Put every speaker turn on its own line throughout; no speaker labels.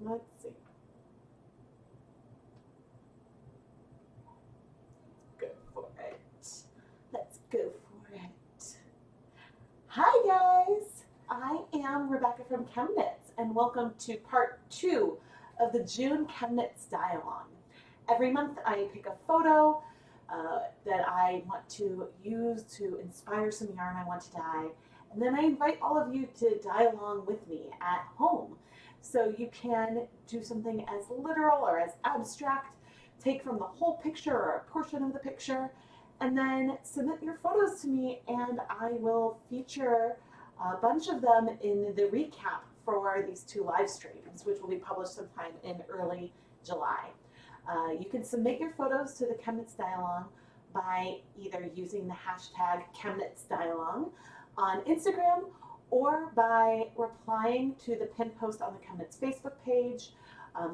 Let's see. Go for it. Let's go for it. Hi guys, I am Rebecca from ChemKnits and welcome to part 2 of the June ChemKnits Dye-Along. Every month I pick a photo that I want to use to inspire some yarn I want to dye, and then I invite all of you to dye along with me at home. So you can do something as literal or as abstract, take from the whole picture or a portion of the picture, and then submit your photos to me, and I will feature a bunch of them in the recap for these 2 live streams, which will be published sometime in early July. You can submit your photos to the ChemKnits Dye-Along by either using the hashtag ChemKnits Dye-Along on Instagram or by replying to the pinned post on the ChemKnits Facebook page.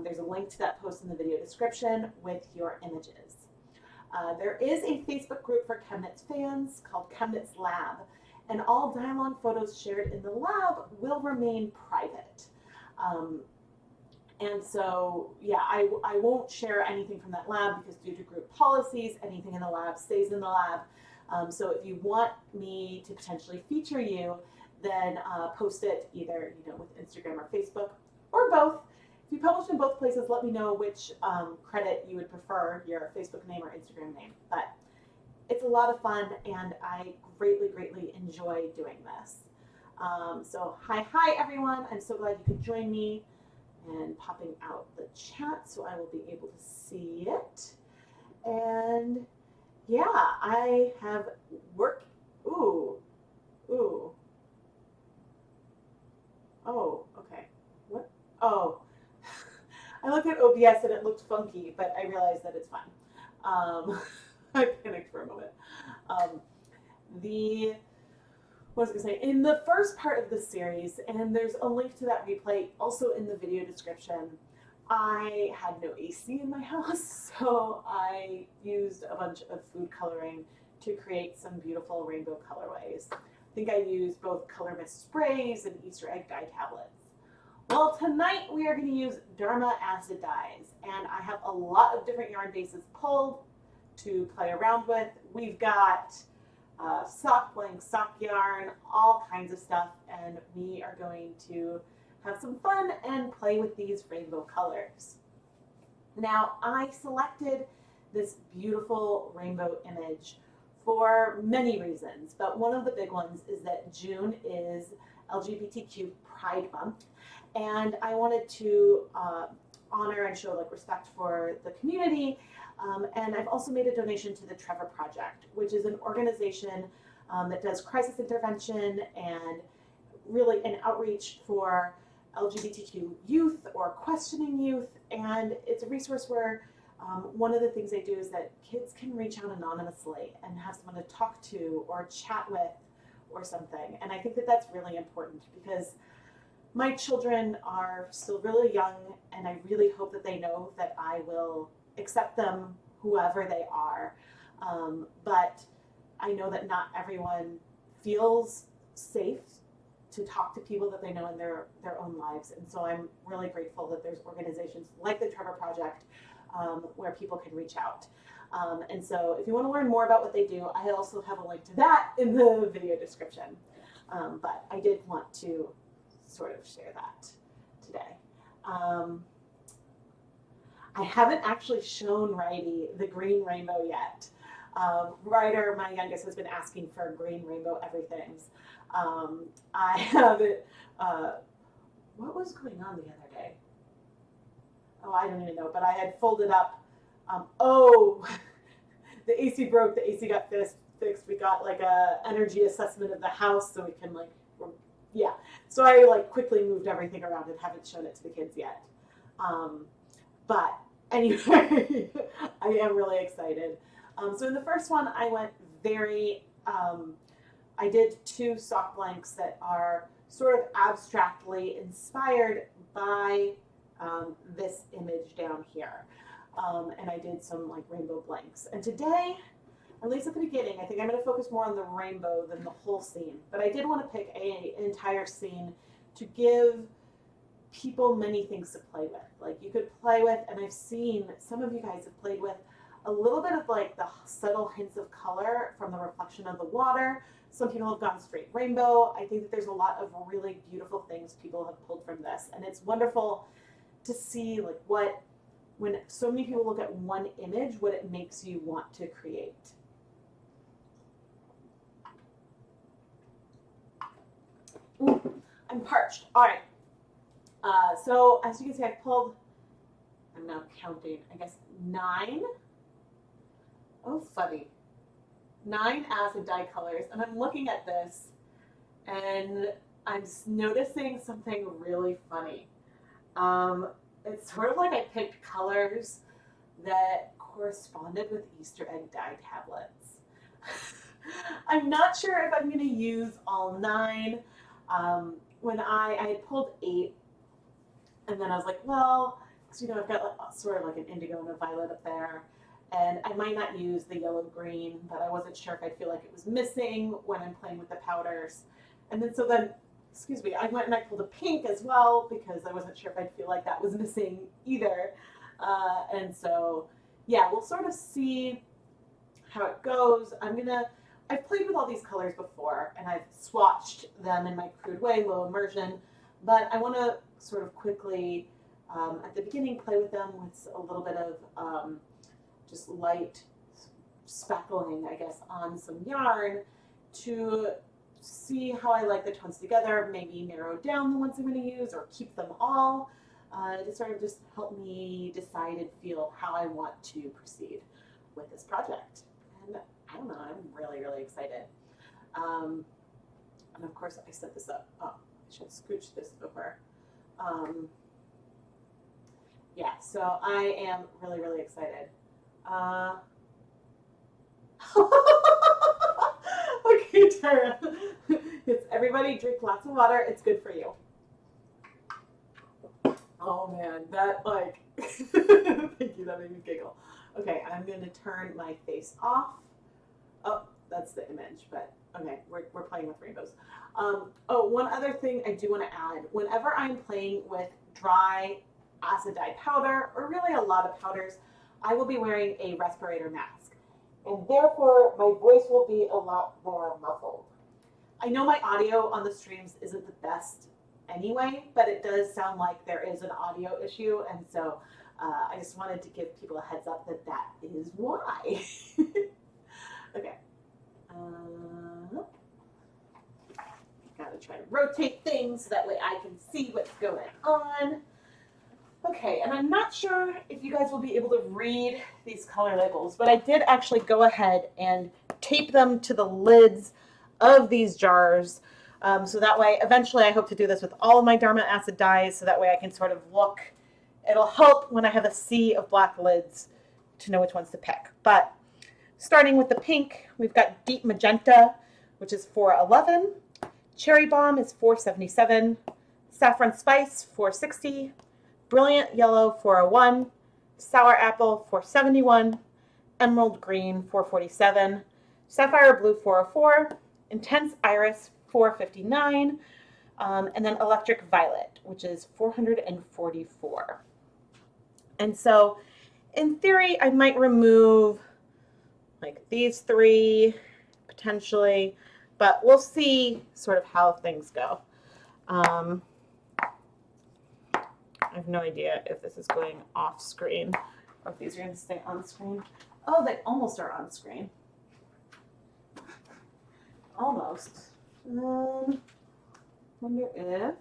There's a link to that post in the video description with your images. There is a Facebook group for ChemKnits fans called ChemKnits Lab, and all dye-along photos shared in the lab will remain private. And so, yeah, I won't share anything from that lab because due to group policies, anything in the lab stays in the lab. So if you want me to potentially feature you, then post it either with Instagram or Facebook or both. If you publish in both places, let me know which credit you would prefer, your Facebook name or Instagram name. But it's a lot of fun, and I greatly enjoy doing this. So hi everyone. I'm so glad you could join me, and popping out the chat so I will be able to see it. And yeah, I have work. Ooh. Oh, okay. What? Oh, I looked at OBS and it looked funky, but I realized that it's fine. I panicked for a moment. What was I going to say? In the first part of the series, and there's a link to that replay also in the video description, I had no AC in my house, so I used a bunch of food coloring to create some beautiful rainbow colorways. I think I used both color mist sprays and Easter egg dye tablets. Well, tonight we are going to use Dharma acid dyes, and I have a lot of different yarn bases pulled to play around with. We've got sock blank, sock yarn, all kinds of stuff, and we are going to have some fun and play with these rainbow colors. Now, I selected this beautiful rainbow image for many reasons, but one of the big ones is that June is LGBTQ Pride Month, and I wanted to honor and show respect for the community. And I've also made a donation to the Trevor Project, which is an organization that does crisis intervention and really an outreach for LGBTQ youth or questioning youth. And it's a resource where one of the things they do is that kids can reach out anonymously and have someone to talk to or chat with or something. And I think that that's really important because my children are still really young, and I really hope that they know that I will accept them whoever they are. But I know that not everyone feels safe to talk to people that they know in their own lives. And so I'm really grateful that there's organizations like the Trevor Project where people can reach out. And so if you want to learn more about what they do, I also have a link to that in the video description. But I did want to sort of share that today. I haven't actually shown Righty the green rainbow yet. Ryder, my youngest, has been asking for green rainbow everythings. I have it, what was going on the other day? Oh, I don't even know, but I had folded up, the AC broke, the AC got fixed. We got a energy assessment of the house so we can yeah. So I quickly moved everything around and haven't shown it to the kids yet. But anyway, I am really excited. So in the first one, I went I did 2 sock blanks that are sort of abstractly inspired by this image down here. And I did some rainbow blanks. And today, at least at the beginning, I think I'm going to focus more on the rainbow than the whole scene. But I did want to pick an entire scene to give people many things to play with. Like you could play with, and I've seen some of you guys have played with a little bit of like the subtle hints of color from the reflection of the water. Some people have gone straight rainbow. I think that there's a lot of really beautiful things people have pulled from this, and it's wonderful to see like when so many people look at one image, what it makes you want to create. Ooh, I'm parched. All right. So as you can see, I've pulled, I'm now counting, I guess 9. Oh, funny. 9 acid dye colors. And I'm looking at this and I'm noticing something really funny. It's sort of like I picked colors that corresponded with Easter egg dye tablets. I'm not sure if I'm going to use all 9. When I had pulled 8, and then I was like, well, because I've got like, sort of like an indigo and a violet up there, and I might not use the yellow green, but I wasn't sure if I'd feel like it was missing when I'm playing with the powders. And then, excuse me, I went and I pulled a pink as well because I wasn't sure if I'd feel like that was missing either. And so, yeah, we'll sort of see how it goes. I've played with all these colors before and I've swatched them in my crude way, low immersion, but I want to sort of quickly, at the beginning, play with them with a little bit of just light spackling, I guess, on some yarn to see how I like the tones together, maybe narrow down the ones I'm going to use or keep them all, to sort of just help me decide and feel how I want to proceed with this project. And I don't know, I'm really, really excited. And of course, I set this up. Oh, I should scooch this over. Yeah, so I am really, really excited. Okay, Tara. It's everybody drink lots of water. It's good for you. Oh man, that like, thank you, that made me giggle. Okay, I'm going to turn my face off. Oh, that's the image, but okay, we're playing with rainbows. Oh, one other thing I do want to add, whenever I'm playing with dry acid dye powder, or really a lot of powders, I will be wearing a respirator mask. And therefore, my voice will be a lot more muffled. I know my audio on the streams isn't the best anyway, but it does sound like there is an audio issue, and so I just wanted to give people a heads up that that is why. Okay. Gotta try to rotate things so that way I can see what's going on. Okay, and I'm not sure if you guys will be able to read these color labels, but I did actually go ahead and tape them to the lids of these jars. So that way, eventually I hope to do this with all of my Dharma acid dyes, so that way I can sort of look. It'll help when I have a sea of black lids to know which ones to pick. But starting with the pink, we've got Deep Magenta, which is $4.11. Cherry Bomb is $4.77. Saffron Spice, $4.60. Brilliant Yellow, $4.01. Sour Apple, $4.71. Emerald Green, $4.47. Sapphire Blue, $4.04. Intense Iris, $4.59. And then Electric Violet, which is $444. And so, in theory, I might remove like these 3 potentially, but we'll see sort of how things go. I have no idea if this is going off screen or if these are going to stay on screen. Oh, they almost are on screen. Almost. Wonder if,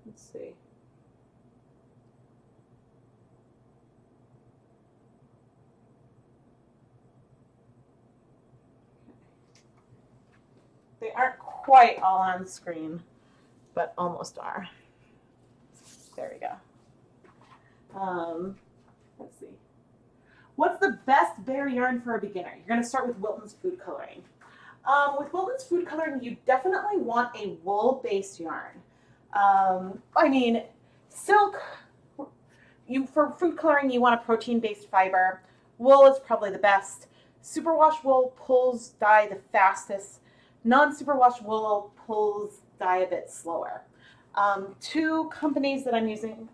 let's see. They aren't quite all on screen, but almost are. There we go. Let's see. What's the best bear yarn for a beginner? You're going to start with Wilton's Food Coloring. With Wilton's Food Coloring, you definitely want a wool-based yarn. I mean, silk, for food coloring, you want a protein-based fiber. Wool is probably the best. Superwash wool pulls dye the fastest. Non-superwash wool pulls dye a bit slower. Two companies that I'm using,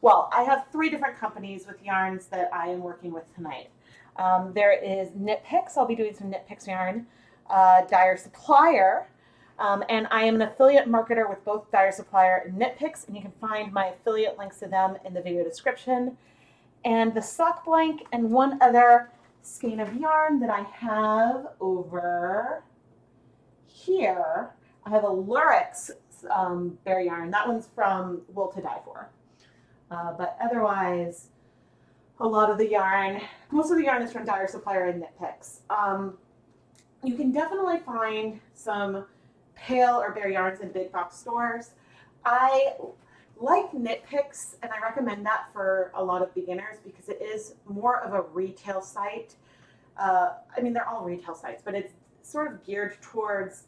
well, I have three different companies with yarns that I am working with tonight. There is Knit Picks. I'll be doing some Knit Picks yarn. Dyer Supplier. And I am an affiliate marketer with both Dyer Supplier and Knit Picks, and you can find my affiliate links to them in the video description. And the sock blank and one other skein of yarn that I have over here. I have a Lurex bear yarn. That one's from Wool to Die For. But otherwise, a lot of the yarn, most of the yarn is from Dyer Supplier and Knit Picks. You can definitely find some pale or bare yarns in big box stores. I like Knit Picks, and I recommend that for a lot of beginners because it is more of a retail site. I mean, they're all retail sites, but it's sort of geared towards,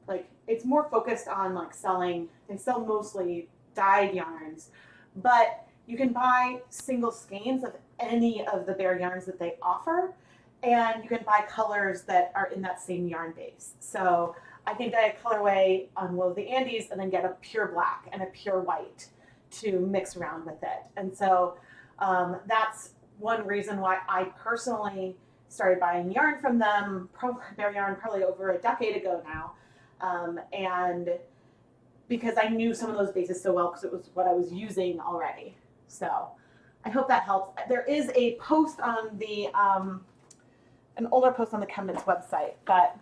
like, it's more focused on like selling, they sell mostly dyed yarns, but you can buy single skeins of any of the bare yarns that they offer, and you can buy colors that are in that same yarn base. So I can dye a colorway on Wool of the Andes and then get a pure black and a pure white to mix around with it. And so that's one reason why I personally started buying yarn from them, bare yarn, probably over a decade ago now. And because I knew some of those bases so well because it was what I was using already. So I hope that helps. There is a post on the, an older post on the ChemKnits website, but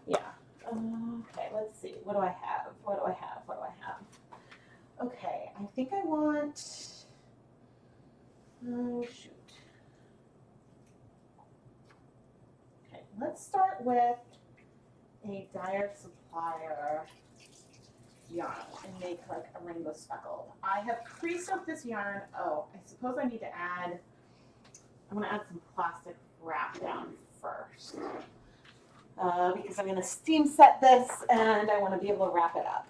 yeah. Okay, let's see. What do I have? What do I have? What do I have? Okay, I think I want, oh shoot. Okay, let's start with a Dyer Supplier yarn and make like a rainbow speckled. I have pre-soaked this yarn. Oh, I suppose I need to add, I'm going to add some plastic wrap down first because I'm going to steam set this and I want to be able to wrap it up.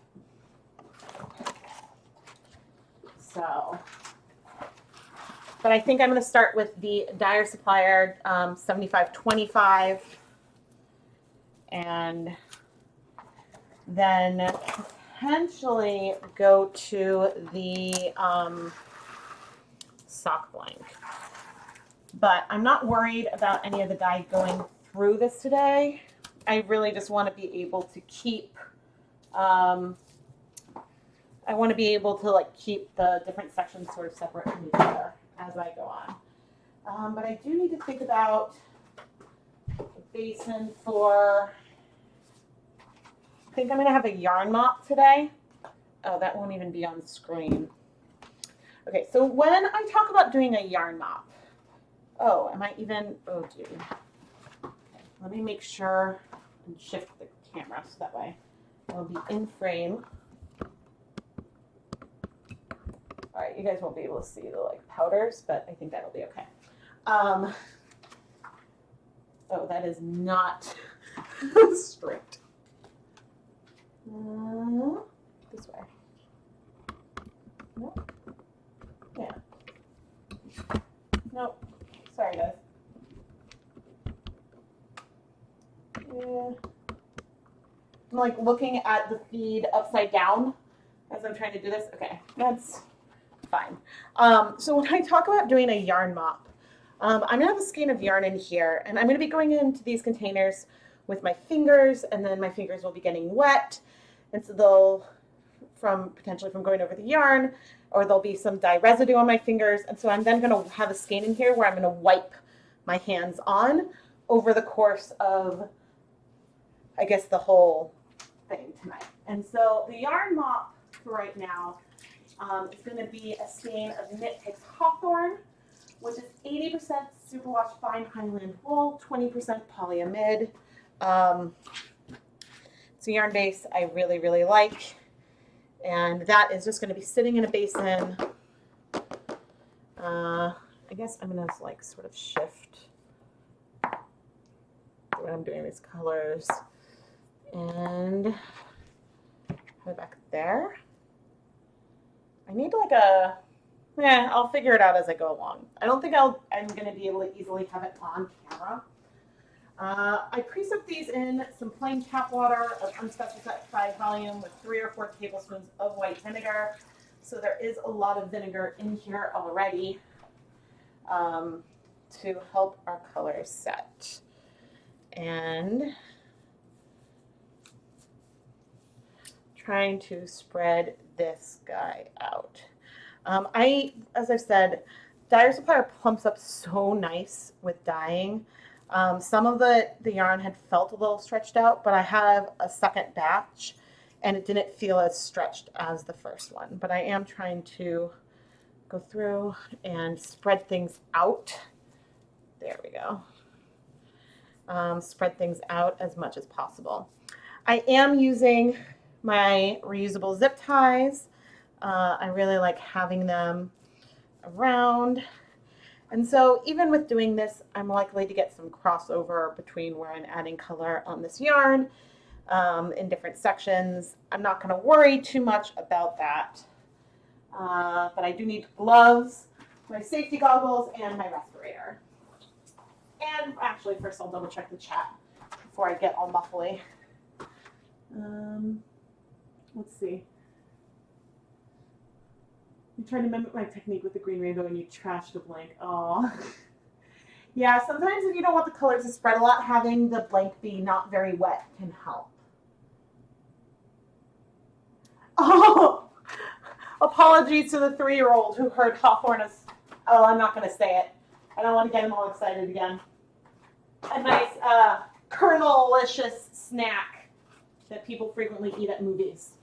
So, but I think I'm going to start with the Dyer Supplier 7525 and then potentially go to the sock blank. But I'm not worried about any of the dye going through this today. I really just want to be able to keep, I want to be able to like keep the different sections sort of separate from each other as I go on. But I do need to think about a basin for, I think I'm going to have a yarn mop today. Oh, that won't even be on screen. Okay, so when I talk about doing a yarn mop, oh, am I even, oh gee. Okay, let me make sure and shift the camera so that way I'll be in frame. All right, you guys won't be able to see the like powders, but I think that'll be okay. Oh, that is not straight. This way. Nope. Yeah. Nope. Sorry, guys. Yeah. I'm like looking at the feed upside down as I'm trying to do this. Okay, that's fine. So when I talk about doing a yarn mop, I'm gonna have a skein of yarn in here, and I'm gonna be going into these containers with my fingers, and then my fingers will be getting wet, and so they'll, potentially from going over the yarn, or there'll be some dye residue on my fingers, and so I'm then gonna have a skein in here where I'm gonna wipe my hands on over the course of, I guess, the whole thing tonight. And so the yarn mop for right now is going to be a skein of Knit Picks Hawthorn, which is 80% superwash fine Highland wool, 20% polyamide. It's a yarn base I really, really like. And that is just going to be sitting in a basin. I guess I'm going to like sort of shift when I'm doing these colors. And put it back there. I need like a, yeah, I'll figure it out as I go along. I don't think I'm going to be able to easily have it on camera. I pre-soaked these in some plain tap water of unspecified volume with 3 or 4 tablespoons of white vinegar. So there is a lot of vinegar in here already to help our colors set. And trying to spread this guy out. As I've said, Dyer Supplier plumps up so nice with dyeing. Some of the yarn had felt a little stretched out, but I have a second batch and it didn't feel as stretched as the first one. But I am trying to go through and spread things out. There we go. Spread things out as much as possible. I am using my reusable zip ties. I really like having them around. And so even with doing this, I'm likely to get some crossover between where I'm adding color on this yarn in different sections. I'm not going to worry too much about that. But I do need gloves, my safety goggles, and my respirator. And actually, first I'll double check the chat before I get all muffly. Let's see. You tried to mimic my technique with the green rainbow and you trashed the blank. Oh. Yeah, sometimes if you don't want the colors to spread a lot, having the blank be not very wet can help. Oh, apologies to the 3-year-old who heard Hawthorne as, oh, I'm not going to say it. I don't want to get him all excited again. A nice kernel-licious snack that people frequently eat at movies.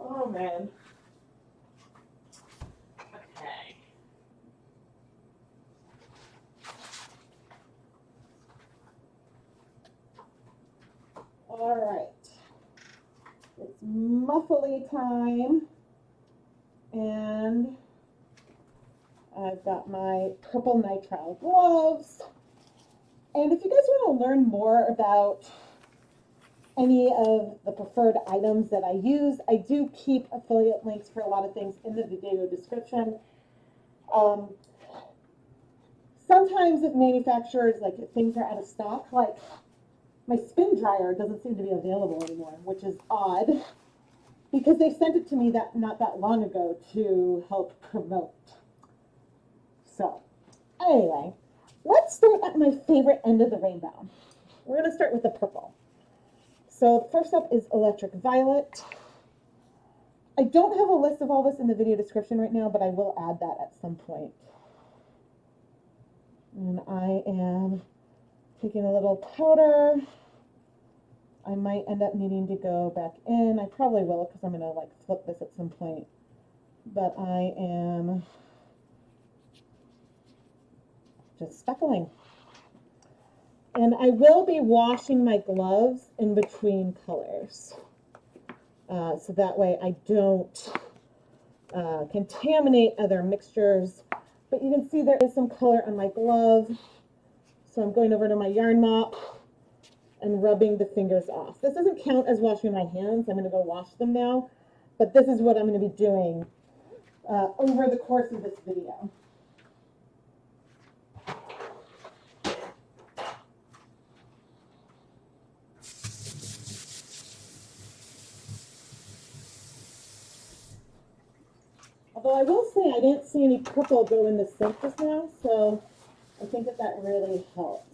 Oh, man. Okay. All right. It's muffly time. And I've got my purple nitrile gloves. And if you guys want to learn more about any of the preferred items that I use, I do keep affiliate links for a lot of things in the video description. Sometimes if manufacturers, like if things are out of stock, like my spin dryer doesn't seem to be available anymore, which is odd because they sent it to me not that long ago to help promote. So anyway, let's start at my favorite end of the rainbow. We're going to start with the purple. So first up is electric violet. I don't have a list of all this in the video description right now, but I will add that at some point. And I am taking a little powder. I might end up needing to go back in. I probably will because I'm going to like flip this at some point. But I am just speckling. And I will be washing my gloves in between colors. So that way I don't contaminate other mixtures. But you can see there is some color on my glove. So I'm going over to my yarn mop and rubbing the fingers off. This doesn't count as washing my hands. I'm going to go wash them now. But this is what I'm going to be doing over the course of this video. Although I will say I didn't see any purple go in the sink just now, so I think that really helped.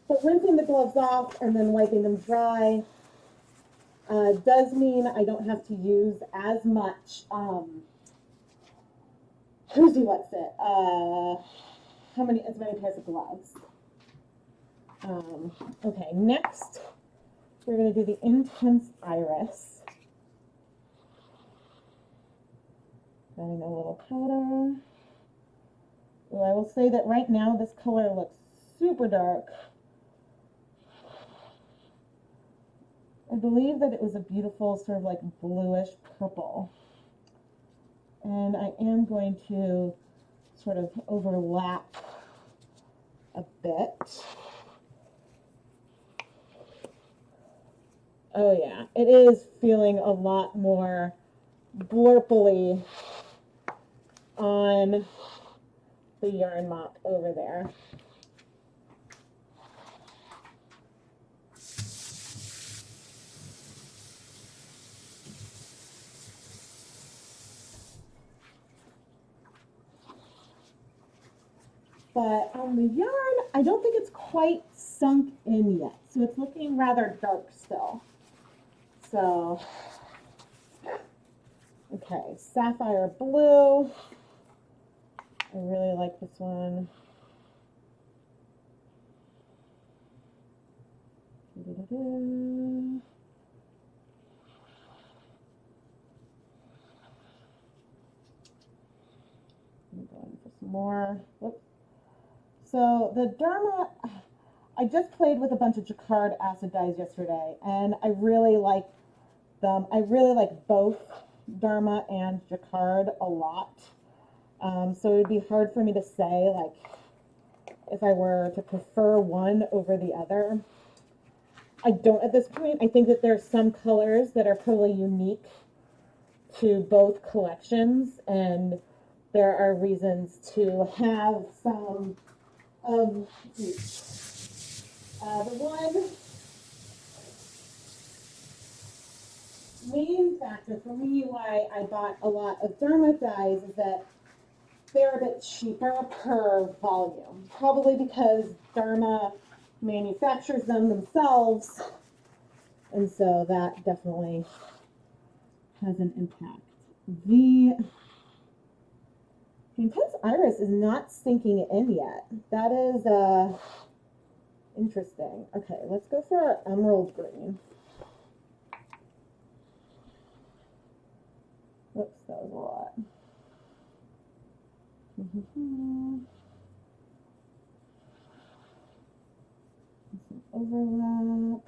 But rinsing the gloves off and then wiping them dry does mean I don't have to use as much, as many pairs of gloves. Okay, next we're going to do the Intense Iris. Adding a little powder. Well, I will say that right now this color looks super dark. I believe that it was a beautiful sort of like bluish purple. And I am going to sort of overlap a bit. Oh yeah, it is feeling a lot more blurply on the yarn mop over there.
But on the yarn, I don't think it's quite sunk in yet. So it's looking rather dark still. So, okay, sapphire blue. I really like this one. I'm going for some more. Whoops. So the Dharma, I just played with a bunch of jacquard acid dyes yesterday, and I really like them. I really like both Dharma and jacquard a lot. So it would be hard for me to say, like, if I were to prefer one over the other. I don't at this point. I think that there's some colors that are totally unique to both collections, and there are reasons to have some of each. The one main factor for me why I bought a lot of Dharma dyes is that they're a bit cheaper per volume, probably because Dharma manufactures them themselves, and so that definitely has an impact. The Intense Iris is not sinking in yet. That is interesting. Okay, let's go for our emerald green. Whoops, that was a lot. Some overlap.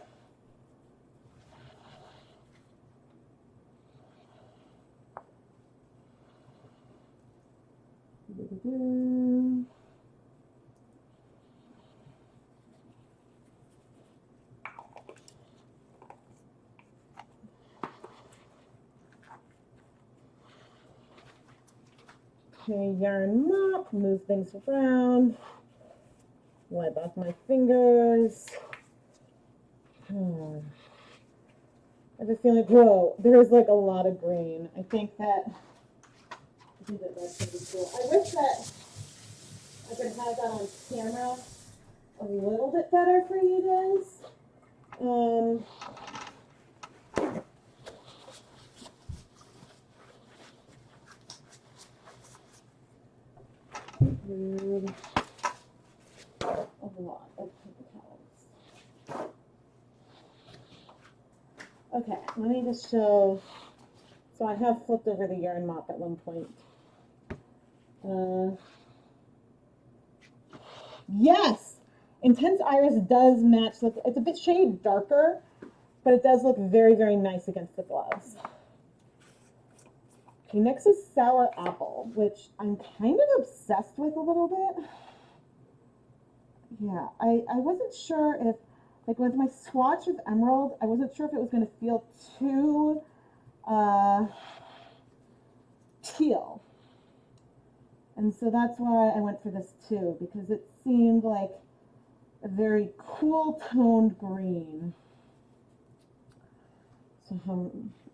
Okay, yarn mop, move things around, wipe off my fingers. I have a feeling, whoa, there's like a lot of green. I think that's gonna be cool. I wish that I could have that on camera a little bit better for you guys. A lot of paper towels. Okay, let me just show. So I have flipped over the yarn mop at one point. Yes! Intense Iris does match. It's a bit shade darker, but it does look very, very nice against the gloves. Okay, next is Sour Apple, which I'm kind of obsessed with a little bit. Yeah, I wasn't sure if, like with my swatch of emerald, I wasn't sure if it was going to feel too teal. And so that's why I went for this too, because it seemed like a very cool toned green. So,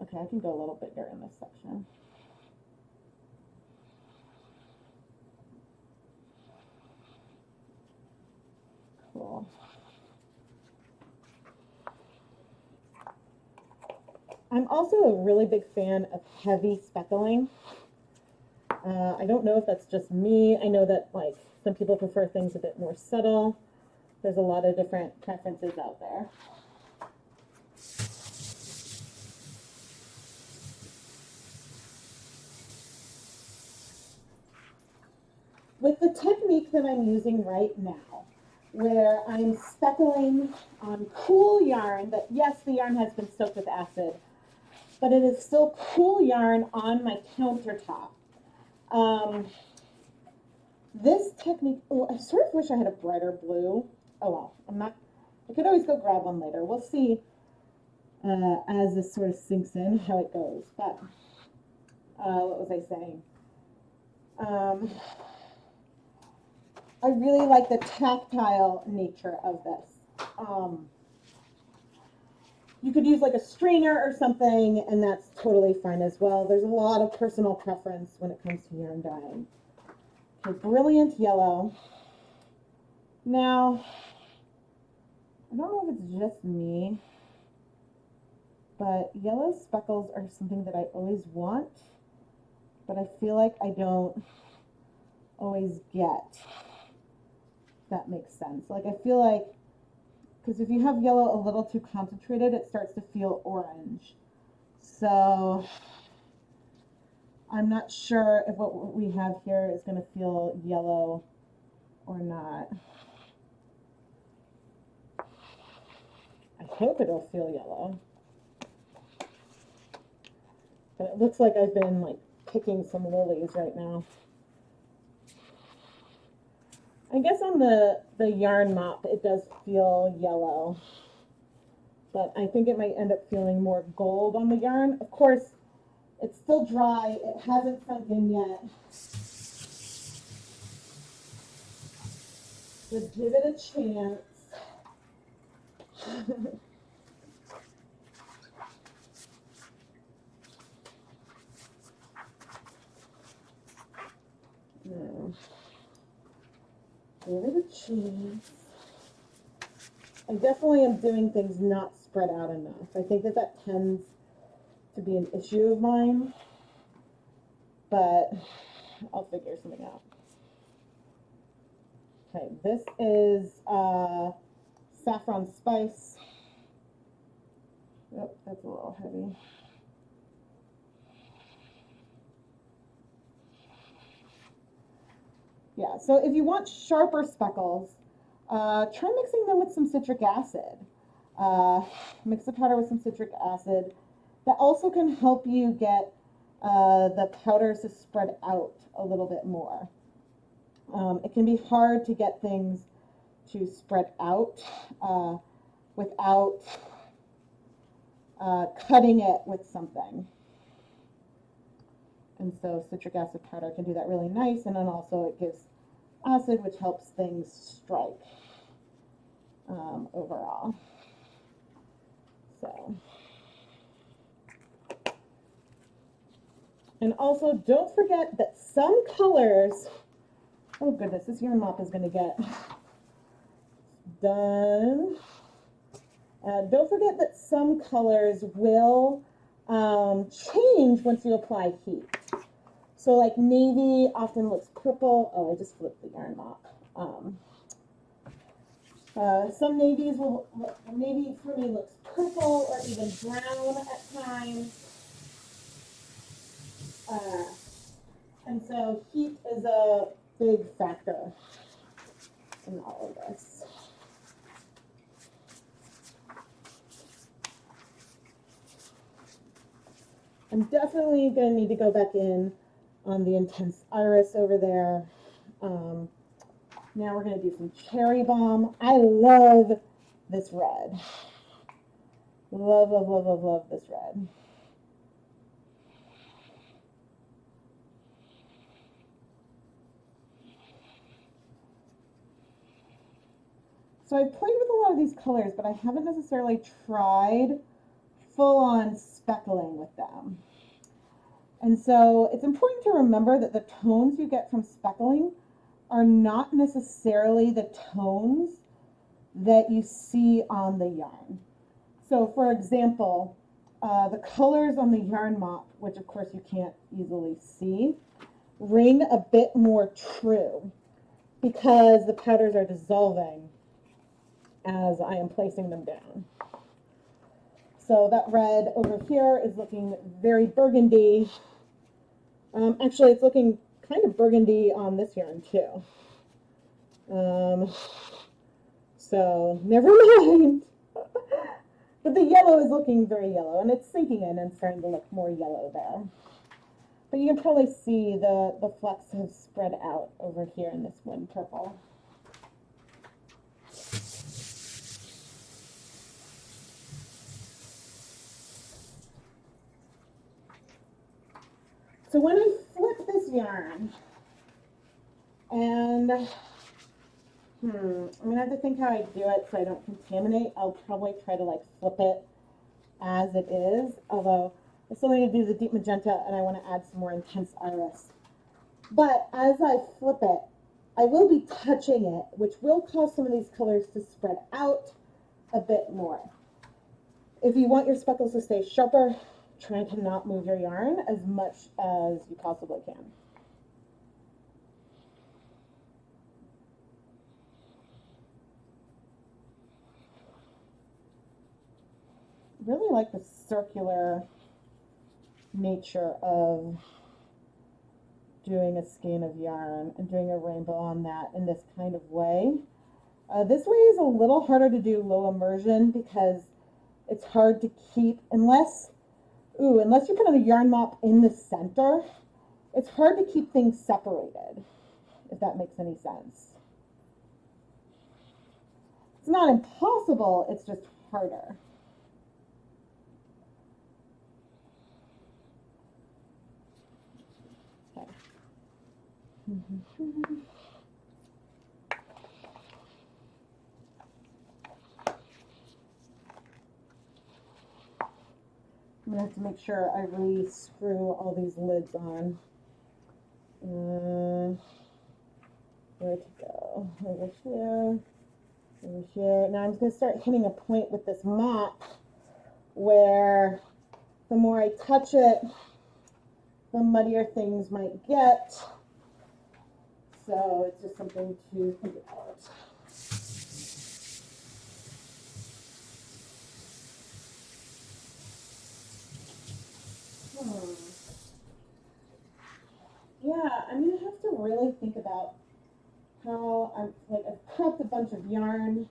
okay, I can go a little bigger in this section. Cool. I'm also a really big fan of heavy speckling. I don't know if that's just me. I know that like some people prefer things a bit more subtle. There's a lot of different preferences out there. With the technique that I'm using right now, where I'm speckling on cool yarn that, yes, the yarn has been soaked with acid, but it is still cool yarn on my countertop. This technique, oh, I sort of wish I had a brighter blue. Oh well, I could always go grab one later. We'll see as this sort of sinks in how it goes. But what was I saying? I really like the tactile nature of this. You could use like a strainer or something, and that's totally fine as well. There's a lot of personal preference when it comes to yarn dyeing. Okay, brilliant yellow. Now, I don't know if it's just me, but yellow speckles are something that I always want, but I feel like I don't always get. If that makes sense. Like, I feel like, because if you have yellow a little too concentrated, it starts to feel orange. So I'm not sure if what we have here is going to feel yellow or not. I hope it'll feel yellow. But it looks like I've been like picking some lilies right now. I guess on the yarn mop it does feel yellow, but I think it might end up feeling more gold on the yarn. Of course, it's still dry, it hasn't sunk in yet. Just give it a chance. No. Give it a chance. I definitely am doing things not spread out enough. I think that that tends to be an issue of mine, but I'll figure something out. Okay, this is saffron spice. Oh, that's a little heavy. Yeah, so if you want sharper speckles, try mixing them with some citric acid. Mix the powder with some citric acid. That also can help you get the powders to spread out a little bit more. It can be hard to get things to spread out without cutting it with something. And so citric acid powder can do that really nice, and then also it gives acid, which helps things strike overall. So, and also don't forget that some colors, oh goodness, this yarn mop is going to get done. Don't forget that some colors will change once you apply heat. So like navy often looks purple. Oh, I just flipped the yarn mop. Some navies will, navy for me looks purple or even brown at times. And so heat is a big factor in all of this. I'm definitely going to need to go back in on the intense iris over there. Now we're going to do some cherry bomb. I love this red. Love, love, love, love, love this red. So I've played with a lot of these colors, but I haven't necessarily tried full-on speckling with them. And so it's important to remember that the tones you get from speckling are not necessarily the tones that you see on the yarn. So for example, the colors on the yarn mop, which of course you can't easily see, ring a bit more true because the powders are dissolving as I am placing them down. So that red over here is looking very burgundy. Actually, it's looking kind of burgundy on this yarn too. So never mind. But the yellow is looking very yellow, and it's sinking in and starting to look more yellow there. But you can probably see the flecks have spread out over here in this one purple. So when I flip this yarn, and I'm gonna have to think how I do it so I don't contaminate. I'll probably try to like flip it as it is, although I still need to do the deep magenta and I want to add some more intense iris. But as I flip it, I will be touching it, which will cause some of these colors to spread out a bit more. If you want your speckles to stay sharper, try to not move your yarn as much as you possibly can. Really like the circular nature of doing a skein of yarn and doing a rainbow on that in this kind of way. This way is a little harder to do low immersion because it's hard to keep, unless you put on a yarn mop in the center, it's hard to keep things separated, if that makes any sense. It's not impossible, it's just harder. Okay. I'm gonna have to make sure I re-screw all these lids on. Where to go? Over here, over here. Now I'm just gonna start hitting a point with this mop where the more I touch it, the muddier things might get. So it's just something to think about. Yeah, I'm gonna have to really think about how I've prepped a bunch of yarn.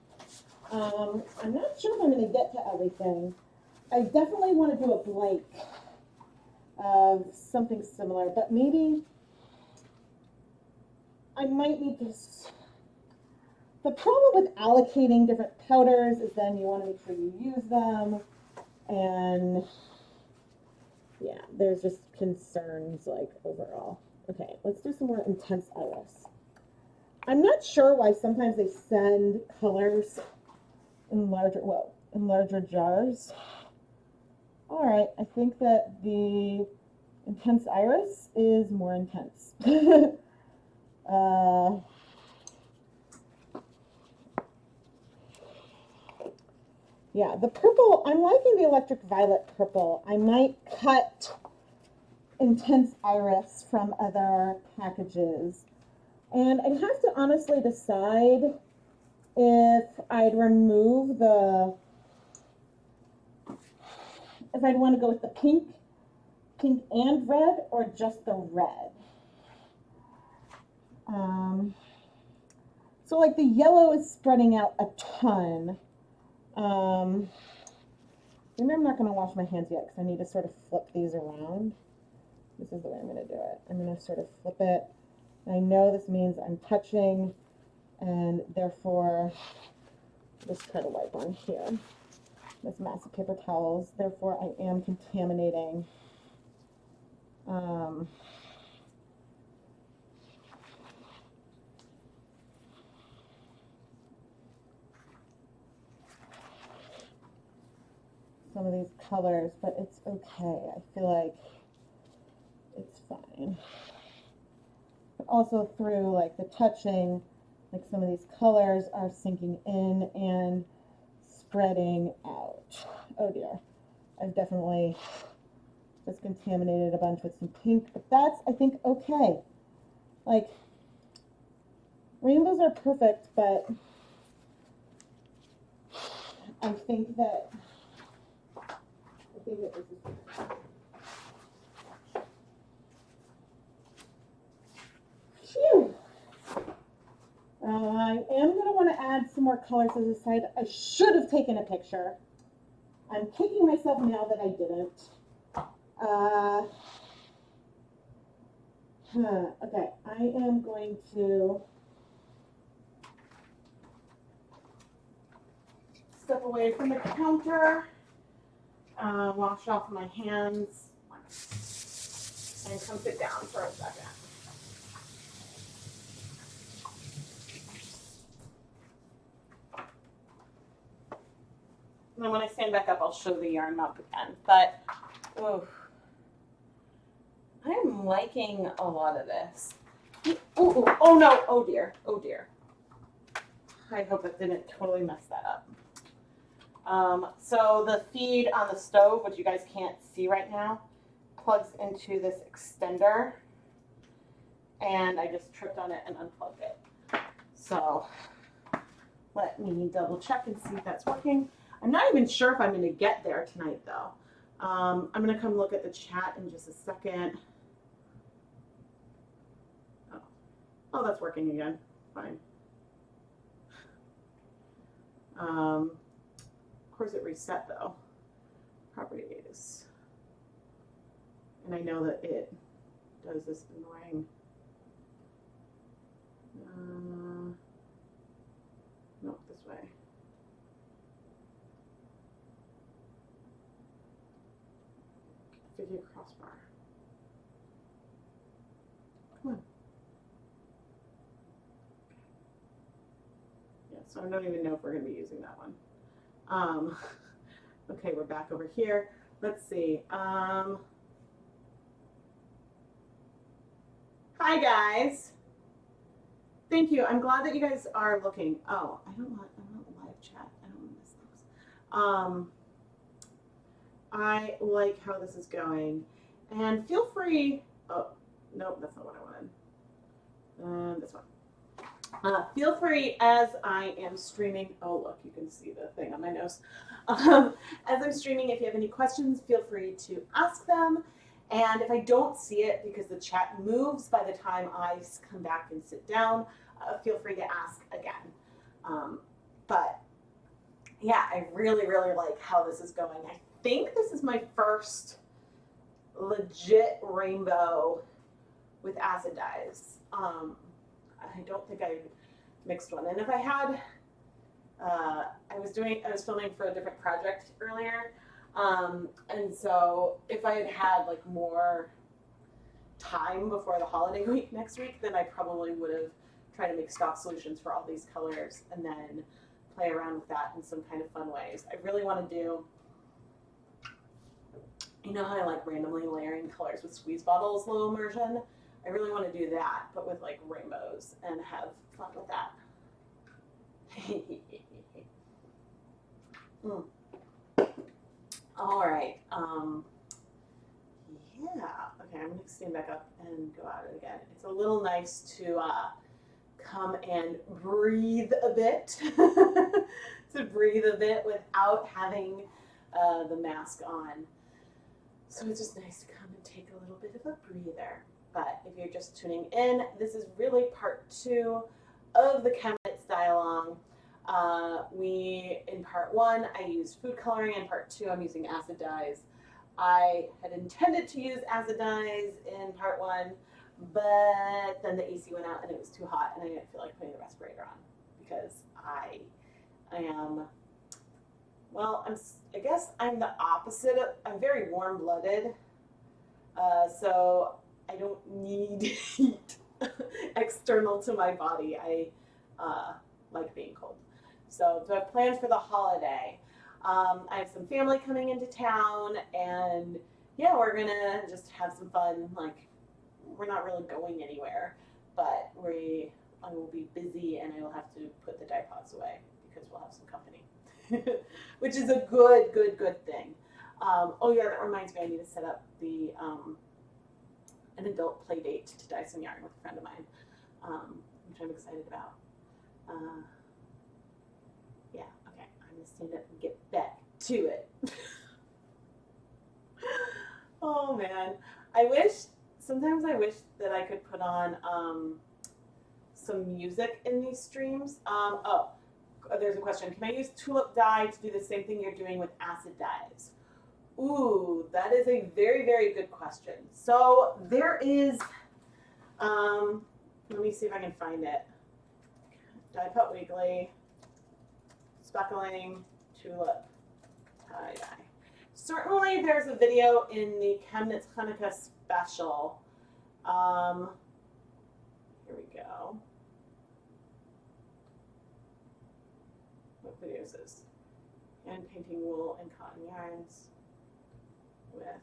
I'm not sure if I'm gonna get to everything. I definitely want to do a blank of something similar, but maybe I might need this. The problem with allocating different powders is then you want to make sure you use them, and yeah, there's just concerns like overall. Okay, let's do some more intense iris. I'm not sure why sometimes they send colors in larger jars. All right, I think that the intense iris is more intense. Yeah, the purple, I'm liking the electric violet purple. I might cut intense iris from other packages. And I'd have to honestly decide if I'd remove if I'd want to go with the pink and red, or just the red. So like the yellow is spreading out a ton. Maybe I'm not going to wash my hands yet because I need to sort of flip these around. This is the way I'm going to do it. I'm going to sort of flip it. I know this means I'm touching, and therefore, just try to wipe on here. This massive paper towels. Therefore, I am contaminating. Some of these colors, but it's okay. I feel like it's fine. But also through like the touching, like some of these colors are sinking in and spreading out. Oh dear. I've definitely just contaminated a bunch with some pink, but that's, I think, okay. Like, rainbows are perfect, but I think that this is phew. I am going to want to add some more colors to the side. I should have taken a picture. I'm kicking myself now that I didn't. Okay, I am going to step away from the counter, wash off my hands, and come sit down for a second. And then when I stand back up, I'll show the yarn mop again. But, oof, I'm liking a lot of this.
Oh no, oh dear, oh dear. I hope it didn't totally mess that up. So the feed on the stove, which you guys can't see right now, plugs into this extender, and I just tripped on it and unplugged it. So let me double check and see if that's working. I'm not even sure if I'm going to get there tonight though. I'm going to come look at the chat in just a second. Oh, that's working again. Fine. Of course it reset though. Properties. And I know that it does this annoying. No, this way. Video crossbar. Come on. Yeah, so I don't even know if we're going to be using that one. Okay, we're back over here. Let's see. Hi guys. Thank you. I'm glad that you guys are looking. Oh, I don't want live chat. I don't want to miss those. I like how this is going. And feel free, oh, nope, that's not what I wanted. This one. Feel free as I am streaming, oh look, you can see the thing on my nose. As I'm streaming, if you have any questions, feel free to ask them. And if I don't see it because the chat moves by the time I come back and sit down, feel free to ask again. But yeah, I really, really like how this is going. I think this is my first legit rainbow with acid dyes. I don't think I mixed one. And if I had, I was filming for a different project earlier. And so if I had had like more time before the holiday week next week, then I probably would have tried to make stock solutions for all these colors and then play around with that in some kind of fun ways. I really want to do, you know how I like randomly layering colors with squeeze bottles, low immersion? I really want to do that, but with like rainbows and have fun with that. All right. Yeah. Okay, I'm going to stand back up and go at it again. It's a little nice to come and breathe a bit, to breathe a bit without having the mask on. So it's just nice to come and take a little bit of a breather. But if you're just tuning in, this is really part 2 of the ChemKnits dye-along. In part 1, I used food coloring. In part 2, I'm using acid dyes. I had intended to use acid dyes in part 1, but then the AC went out and it was too hot and I didn't feel like putting the respirator on because I am, well, I guess I'm the opposite. I'm very warm-blooded, so I don't need heat external to my body. I like being cold. So I have plans for the holiday. I have some family coming into town, and yeah, we're gonna just have some fun. Like, we're not really going anywhere, but I will be busy, and I will have to put the dye pots away because we'll have some company, which is a good thing. Oh yeah, that reminds me, I need to set up an adult play date to dye some yarn with a friend of mine, which I'm excited about. Yeah, okay, I'm gonna stand up and get back to it. Oh man, sometimes I wish that I could put on some music in these streams. Oh, there's a question. Can I use tulip dye to do the same thing you're doing with acid dyes? Ooh, that is a very, very good question. So there is, let me see if I can find it. Dye Pot Weekly, speckling, tulip, tie-dye. Certainly there's a video in the ChemKnits Hanukkah special. Here we go. What video is this? Hand painting wool and cotton yarns with.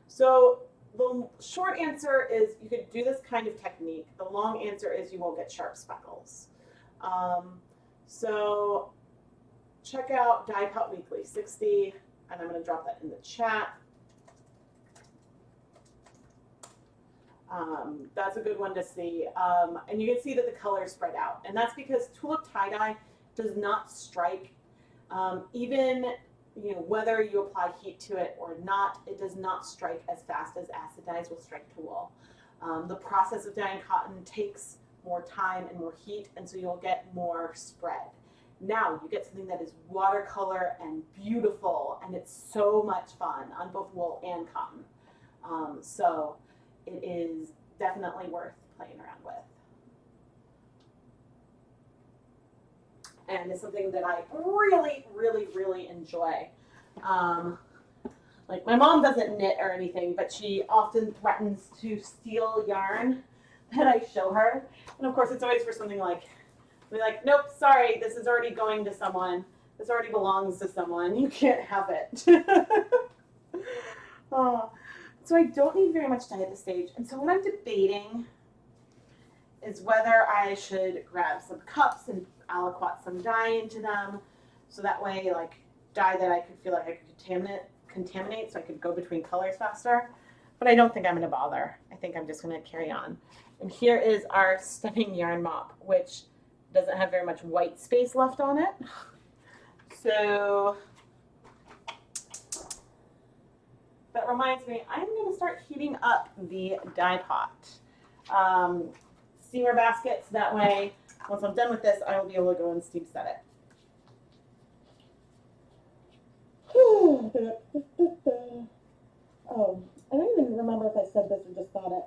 So the short answer is you could do this kind of technique. The long answer is you won't get sharp speckles. So check out Die Cut Weekly 60, and I'm going to drop that in the chat. That's a good one to see. And you can see that the colors spread out. And that's because tulip tie-dye does not strike, even whether you apply heat to it or not, it does not strike as fast as acid dyes will strike to wool. The process of dyeing cotton takes more time and more heat, and so you'll get more spread. Now you get something that is watercolor and beautiful, and it's so much fun on both wool and cotton. So it is definitely worth playing around with. And it's something that I really, really, really enjoy. Like my mom doesn't knit or anything, but she often threatens to steal yarn that I show her. And of course it's always for something like, nope, sorry, this is already going to someone. This already belongs to someone. You can't have it. So I don't need very much dye at this stage. And so what I'm debating is whether I should grab some cups and aliquot some dye into them, so that way, like, dye that I could feel like I could contaminate, so I could go between colors faster. But I don't think I'm going to bother. I think I'm just going to carry on. And here is our stunning yarn mop, which doesn't have very much white space left on it. So that reminds me, I'm going to start heating up the dye pot. Steamer baskets, that way, once I'm done with this, I will be able to go and steam set it.
Oh, I don't even remember if I said this or just thought it.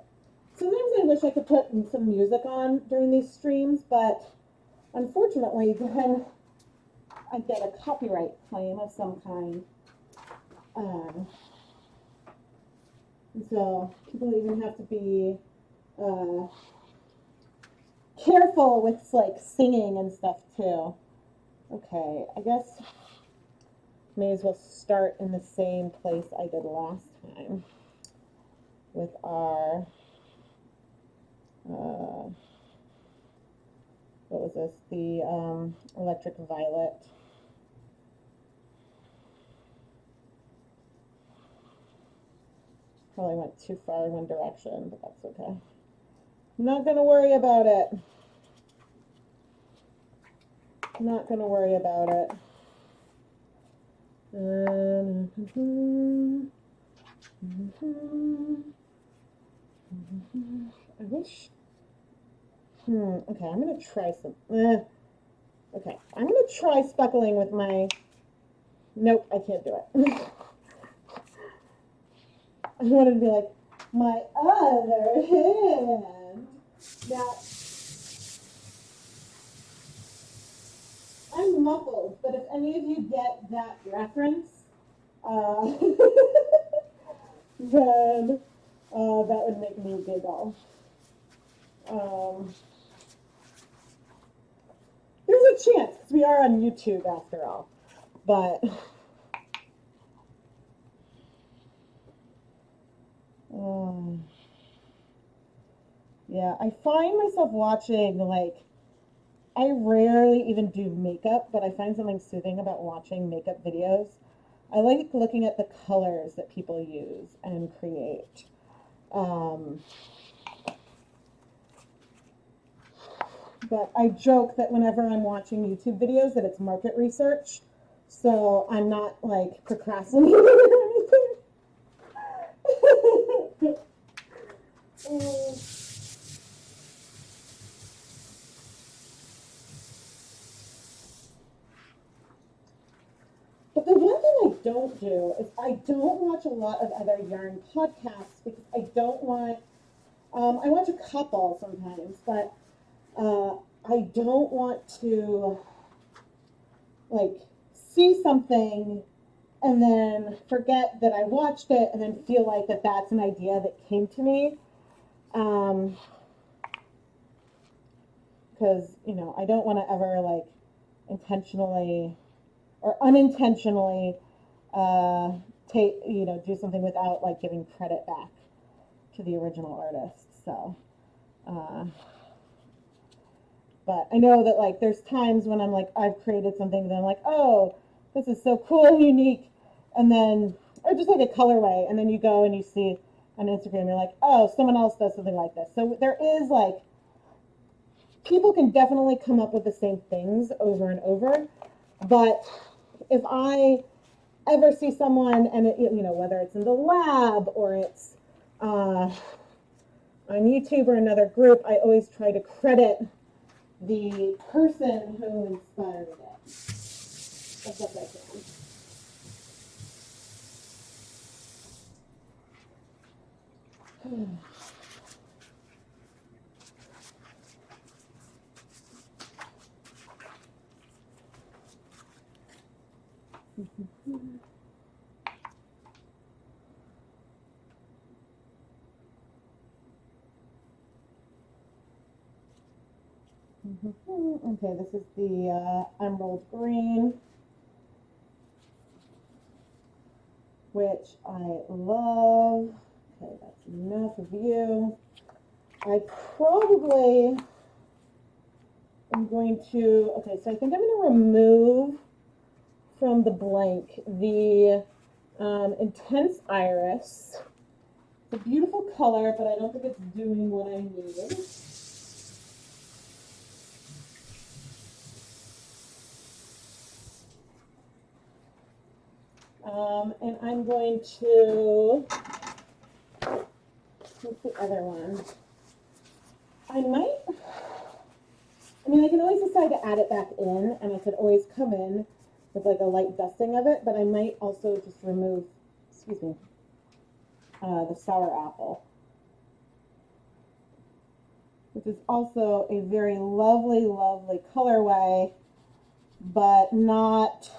Sometimes I wish I could put some music on during these streams, but unfortunately, then I get a copyright claim of some kind. So people even have to be careful with like singing and stuff too. Okay, I guess may as well start in the same place I did last time with our what was this? The electric violet. Probably went too far in one direction, but that's okay. I'm not going to worry about it. I'm not going to worry about it. I wish. Okay, I'm going to try some. Okay, I'm going to try speckling with my. Nope, I can't do it. I wanted to be like, my other hand. Now, I'm muffled, but if any of you get that reference, then that would make me giggle. There's a chance, because we are on YouTube after all, but yeah, I find myself watching, like, I rarely even do makeup, but I find something soothing about watching makeup videos. I like looking at the colors that people use and create. But I joke that whenever I'm watching YouTube videos that it's market research, so I'm not like procrastinating or anything. But the one thing I don't do is I don't watch a lot of other yarn podcasts because I don't want, I watch a couple sometimes, but I don't want to like see something and then forget that I watched it and then feel like that that's an idea that came to me. Because, you know, I don't want to ever like intentionally or unintentionally do something without like giving credit back. to the original artist. So, but I know that like there's times when I'm like, I've created something that I'm like, oh, this is so cool and unique. And then, or just like a colorway. And then you go and you see on Instagram, you're like, oh, someone else does something like this. So there is like, people can definitely come up with the same things over and over. But if I ever see someone and it, you know, whether it's in the lab or it's on YouTube or another group, I always try to credit the person who inspired it as best I can. Okay, this is the emerald green, which I love. Okay, that's enough of you. I probably am going to, okay, so I think I'm going to remove from the blank the intense iris. It's a beautiful color, but I don't think it's doing what I needed. And I'm going to, what's the other one? I mean, I can always decide to add it back in, and I could always come in with like a light dusting of it, but I might also just remove, excuse me, the sour apple, which is also a very lovely, lovely colorway, but not,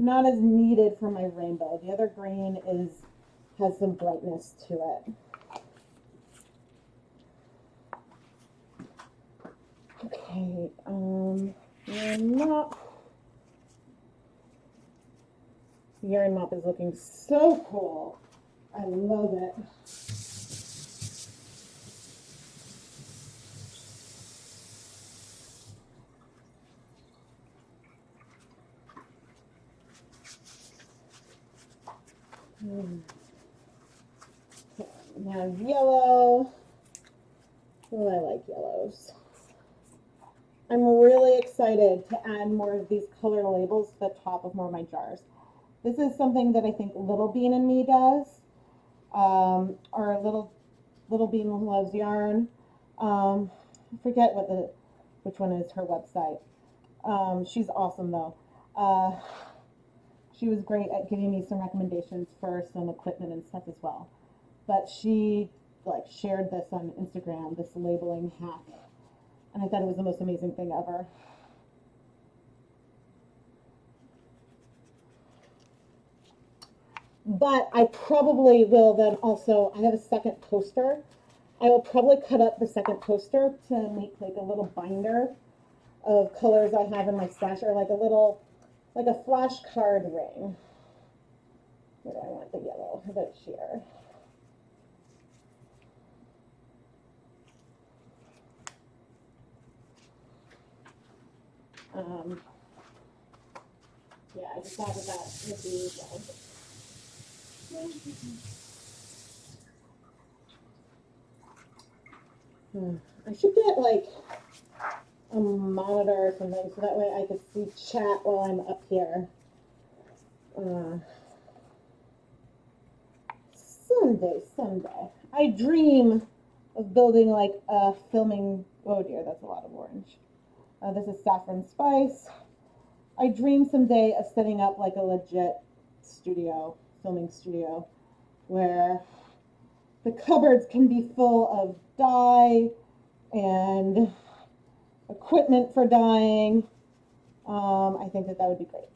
not as needed for my rainbow. The other green has some brightness to it. Okay, yarn mop is looking so cool. I love it. Okay, now yellow. Oh, I like yellows. I'm really excited to add more of these color labels to the top of more of my jars. This is something that I think Little Bean and Me does, or Little Bean Loves Yarn. I forget which one is her website. She's awesome though. She was great at giving me some recommendations for some equipment and stuff as well. But she like shared this on Instagram, this labeling hack, and I thought it was the most amazing thing ever. But I probably will then also, I have a second poster. I will probably cut up the second poster to make like a little binder of colors I have in my stash, or like a little, like a flashcard ring. Where do I want the yellow? How about here? Yeah, I just thought that would be good. I should get like a monitor or something so that way I could see chat while I'm up here. Someday. I dream of building like a filming, oh dear, that's a lot of orange. This is Saffron Spice. I dream someday of setting up like a legit studio, filming studio, where the cupboards can be full of dye and equipment for dyeing. I think that would be great.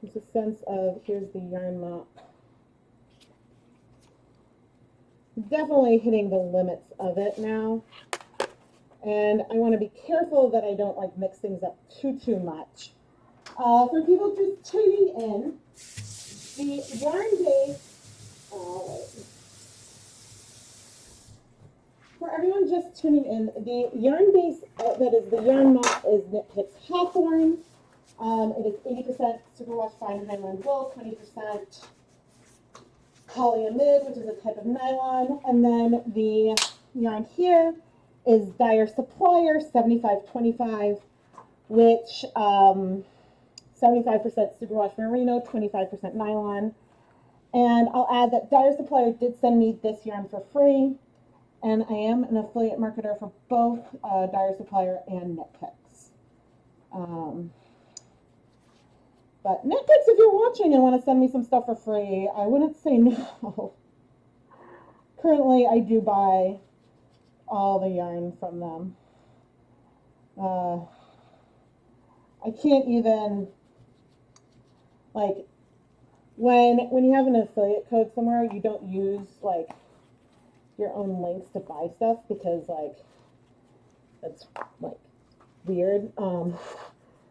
There's a sense of, here's the yarn mop. definitely hitting the limits of it now. And I want to be careful that I don't like mix things up too much. For people just tuning in, the yarn base, for everyone just tuning in, the yarn base that is the yarn mop is Knit Picks Hawthorne. It is 80% superwash fine nylon wool, 20% polyamide, which is a type of nylon, and then the yarn here is Dyer Supplier 7525, which 75% superwash merino, 25% nylon. And I'll add that Dyer Supplier did send me this yarn for free, and I am an affiliate marketer for both Dyer Supplier and Knit Picks. But Knit Picks, if you're watching and want to send me some stuff for free, I wouldn't say no. Currently, I do buy all the yarn from them. I can't even, like, when you have an affiliate code somewhere, you don't use, like, your own links to buy stuff because, like, that's, like, weird.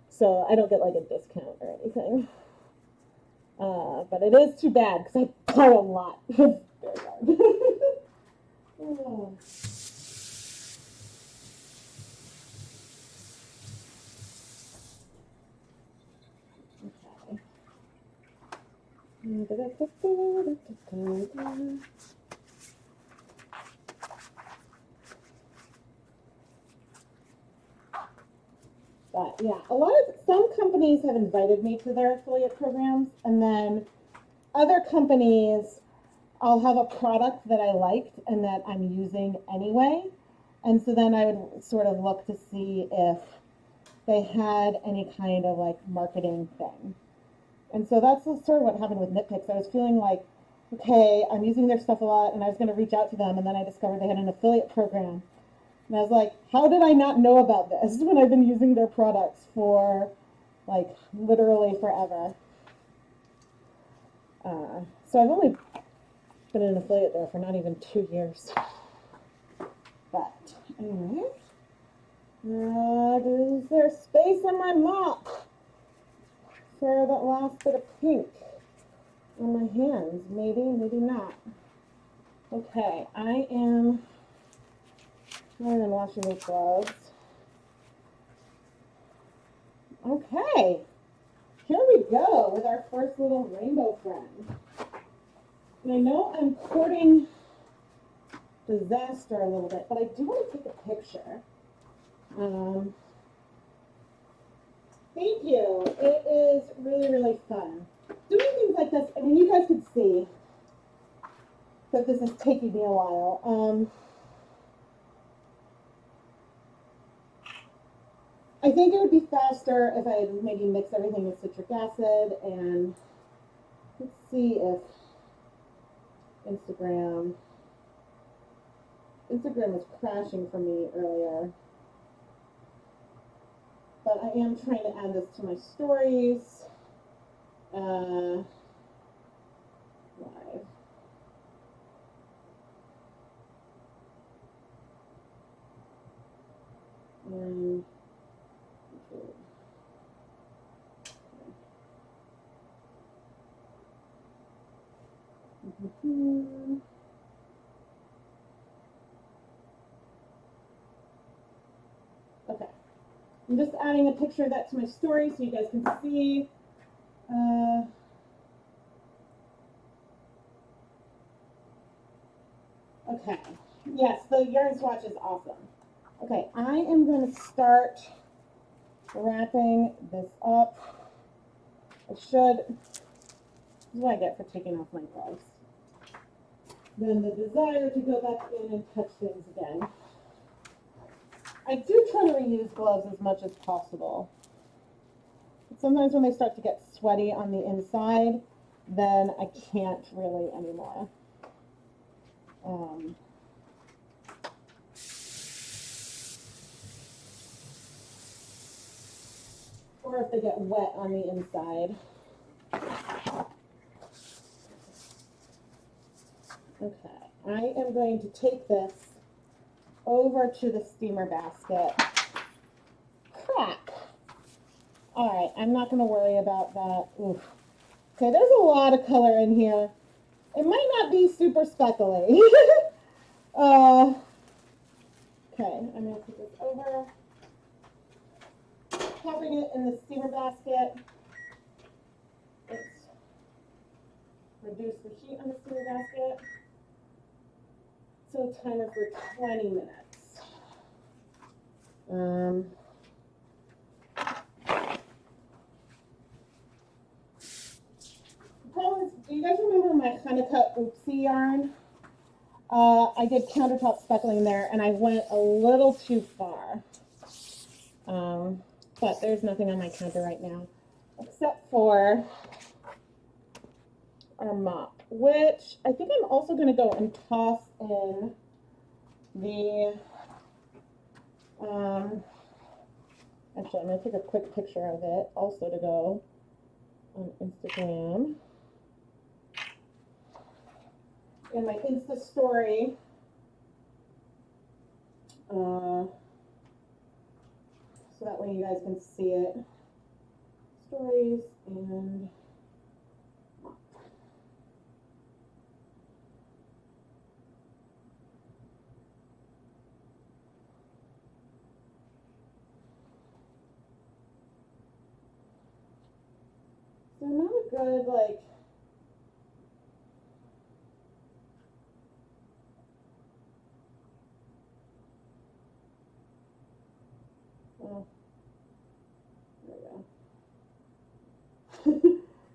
So I don't get, like, a discount or anything. But it is too bad because I buy a lot of their yarn. Oh. But yeah, some companies have invited me to their affiliate programs, and then other companies, I'll have a product that I liked and that I'm using anyway, and so then I would sort of look to see if they had any kind of like marketing thing. And so that's sort of what happened with Knit Picks. I was feeling like, okay, I'm using their stuff a lot, and I was going to reach out to them, and then I discovered they had an affiliate program. And I was like, how did I not know about this when I've been using their products for, like, literally forever? So I've only been an affiliate there for not even 2 years. But, anyway, is there space in my mop for that last bit of pink on my hands? Maybe, maybe not. Okay, I am rather than washing these gloves. Okay, here we go with our first little rainbow friend. And I know I'm courting disaster a little bit, but I do want to take a picture. Thank you. It is really, really fun. Doing things like this, I mean, you guys can see that this is taking me a while. I think it would be faster if I maybe mix everything with citric acid, and let's see if Instagram was crashing for me earlier. But I am trying to add this to my stories. Live. Okay. I'm just adding a picture of that to my story so you guys can see. Okay. Yes, the yarn swatch is awesome. Okay, I am going to start wrapping this up. I should. This is what I get for taking off my gloves. Then the desire to go back in and touch things again. I do try to reuse gloves as much as possible. But sometimes when they start to get sweaty on the inside, then I can't really anymore. Or if they get wet on the inside. Okay, I am going to take this over to the steamer basket. Crap. All right, I'm not going to worry about that. Oof. Okay, there's a lot of color in here. It might not be super speckly. Okay, I'm going to put this over. Popping it in the steamer basket. Let's reduce the heat on the steamer basket. So timer for 20 minutes. Do you guys remember my Hanukkah Oopsie yarn? I did countertop speckling there, and I went a little too far. But there's nothing on my counter right now, except for our mop, which I think I'm also going to go and toss in the, actually, I'm going to take a quick picture of it, also to go on Instagram. In my Insta story, so that way you guys can see it. Stories and so not a good like. Oh, there we go.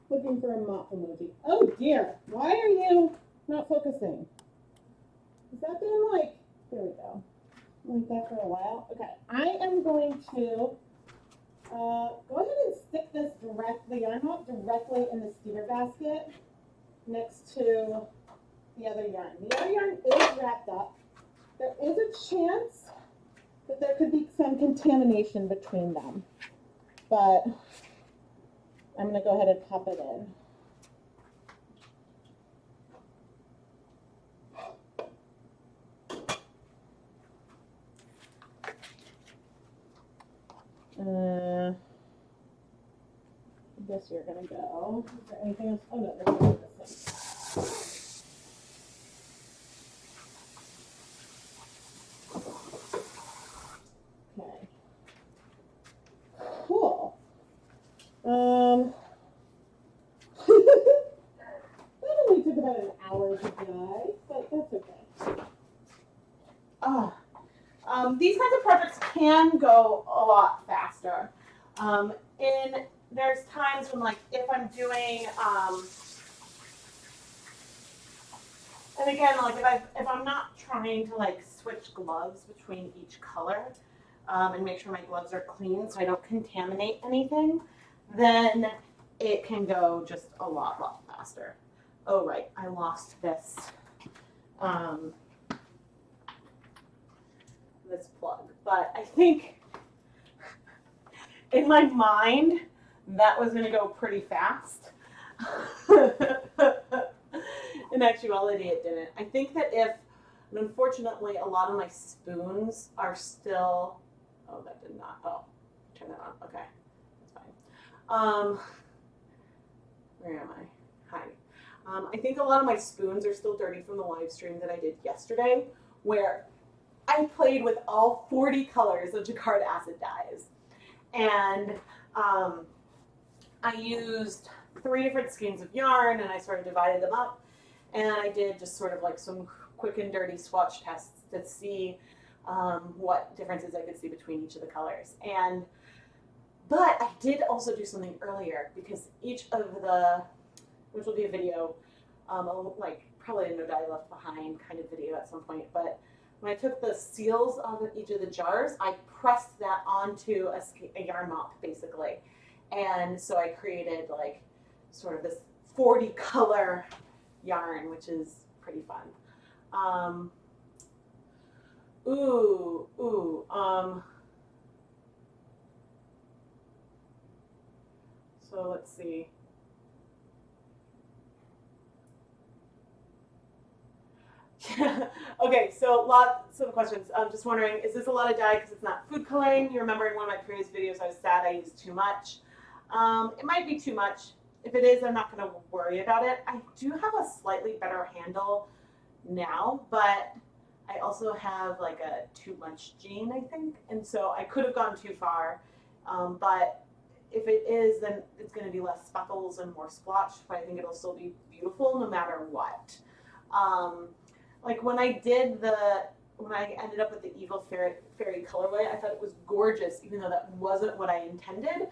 Looking for a mop emoji. Oh dear, why are you not focusing? Has that been like, there we go, like that for a while? Okay, I am going to go ahead and stick this the yarn mop directly in the steamer basket next to the other yarn. The other yarn is wrapped up. There is a chance that there could be some contamination between them, but I'm going to go ahead and pop it in. I guess you're going to go. Is there anything else? Oh, no, there's nothing missing. Okay. Cool. That only took about an hour to dye, but that's okay.
These kinds of projects can go a lot faster. There's times when, like, if I'm doing, and again, like if I'm not trying to like switch gloves between each color, and make sure my gloves are clean so I don't contaminate anything, then it can go just a lot faster. Oh right, I lost this. This plug, but I think in my mind that was going to go pretty fast. In actuality, it didn't. I think that and unfortunately, a lot of my spoons are still. Oh, that did not. Oh, turn that on. Okay, that's fine. Where am I? Hi. I think a lot of my spoons are still dirty from the live stream that I did yesterday, where I played with all 40 colors of Jacquard acid dyes. And I used 3 different skeins of yarn, and I sort of divided them up. And I did just sort of like some quick and dirty swatch tests to see what differences I could see between each of the colors. But I did also do something earlier, because each of the, which will be a video, like probably a no dye left behind kind of video at some point, but when I took the seals of each of the jars, I pressed that onto a yarn mop, basically. And so I created like sort of this 40 color yarn, which is pretty fun. So let's see. Okay, so lots of questions. I'm just wondering, is this a lot of dye because it's not food coloring? You remember in one of my previous videos I was sad I used too much. It might be too much. If it is, I'm not going to worry about it. I do have a slightly better handle now, but I also have like a too much gene, I think, and so I could have gone too far. But if it is, then it's going to be less speckles and more splotch, but I think it'll still be beautiful no matter what. Um, like when I ended up with the Evil Fairy colorway, I thought it was gorgeous, even though that wasn't what I intended.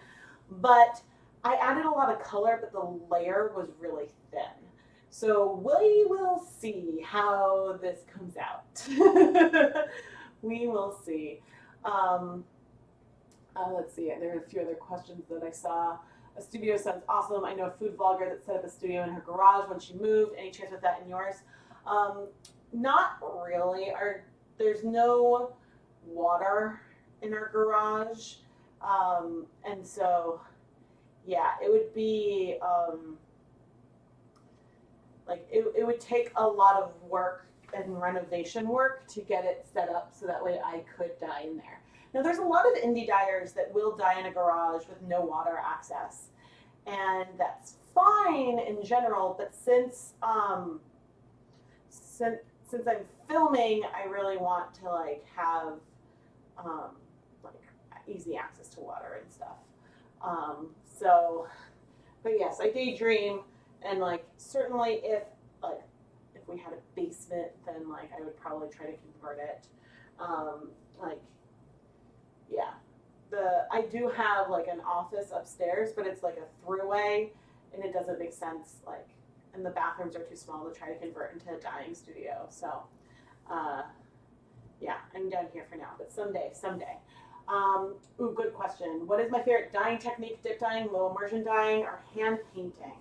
But I added a lot of color, but the layer was really thin. So we will see how this comes out. We will see. Let's see, there are a few other questions that I saw. A studio sounds awesome. I know a food vlogger that set up a studio in her garage when she moved. Any chance with that in yours? Not really. There's no water in our garage. And so, yeah, it would be, it would take a lot of work and renovation work to get it set up so that way I could dye in there. Now, there's a lot of indie dyers that will dye in a garage with no water access, and that's fine in general. But since I'm filming, I really want to like have like easy access to water and stuff. But yes, I daydream, and like certainly if we had a basement, then like I would probably try to convert it. Like yeah, I do have like an office upstairs, but it's like a throughway, and it doesn't make sense like, and the bathrooms are too small to try to convert into a dyeing studio. So, yeah, I'm done here for now, but someday. Ooh, good question. What is my favorite dyeing technique? Dip dyeing, low immersion dyeing, or hand painting?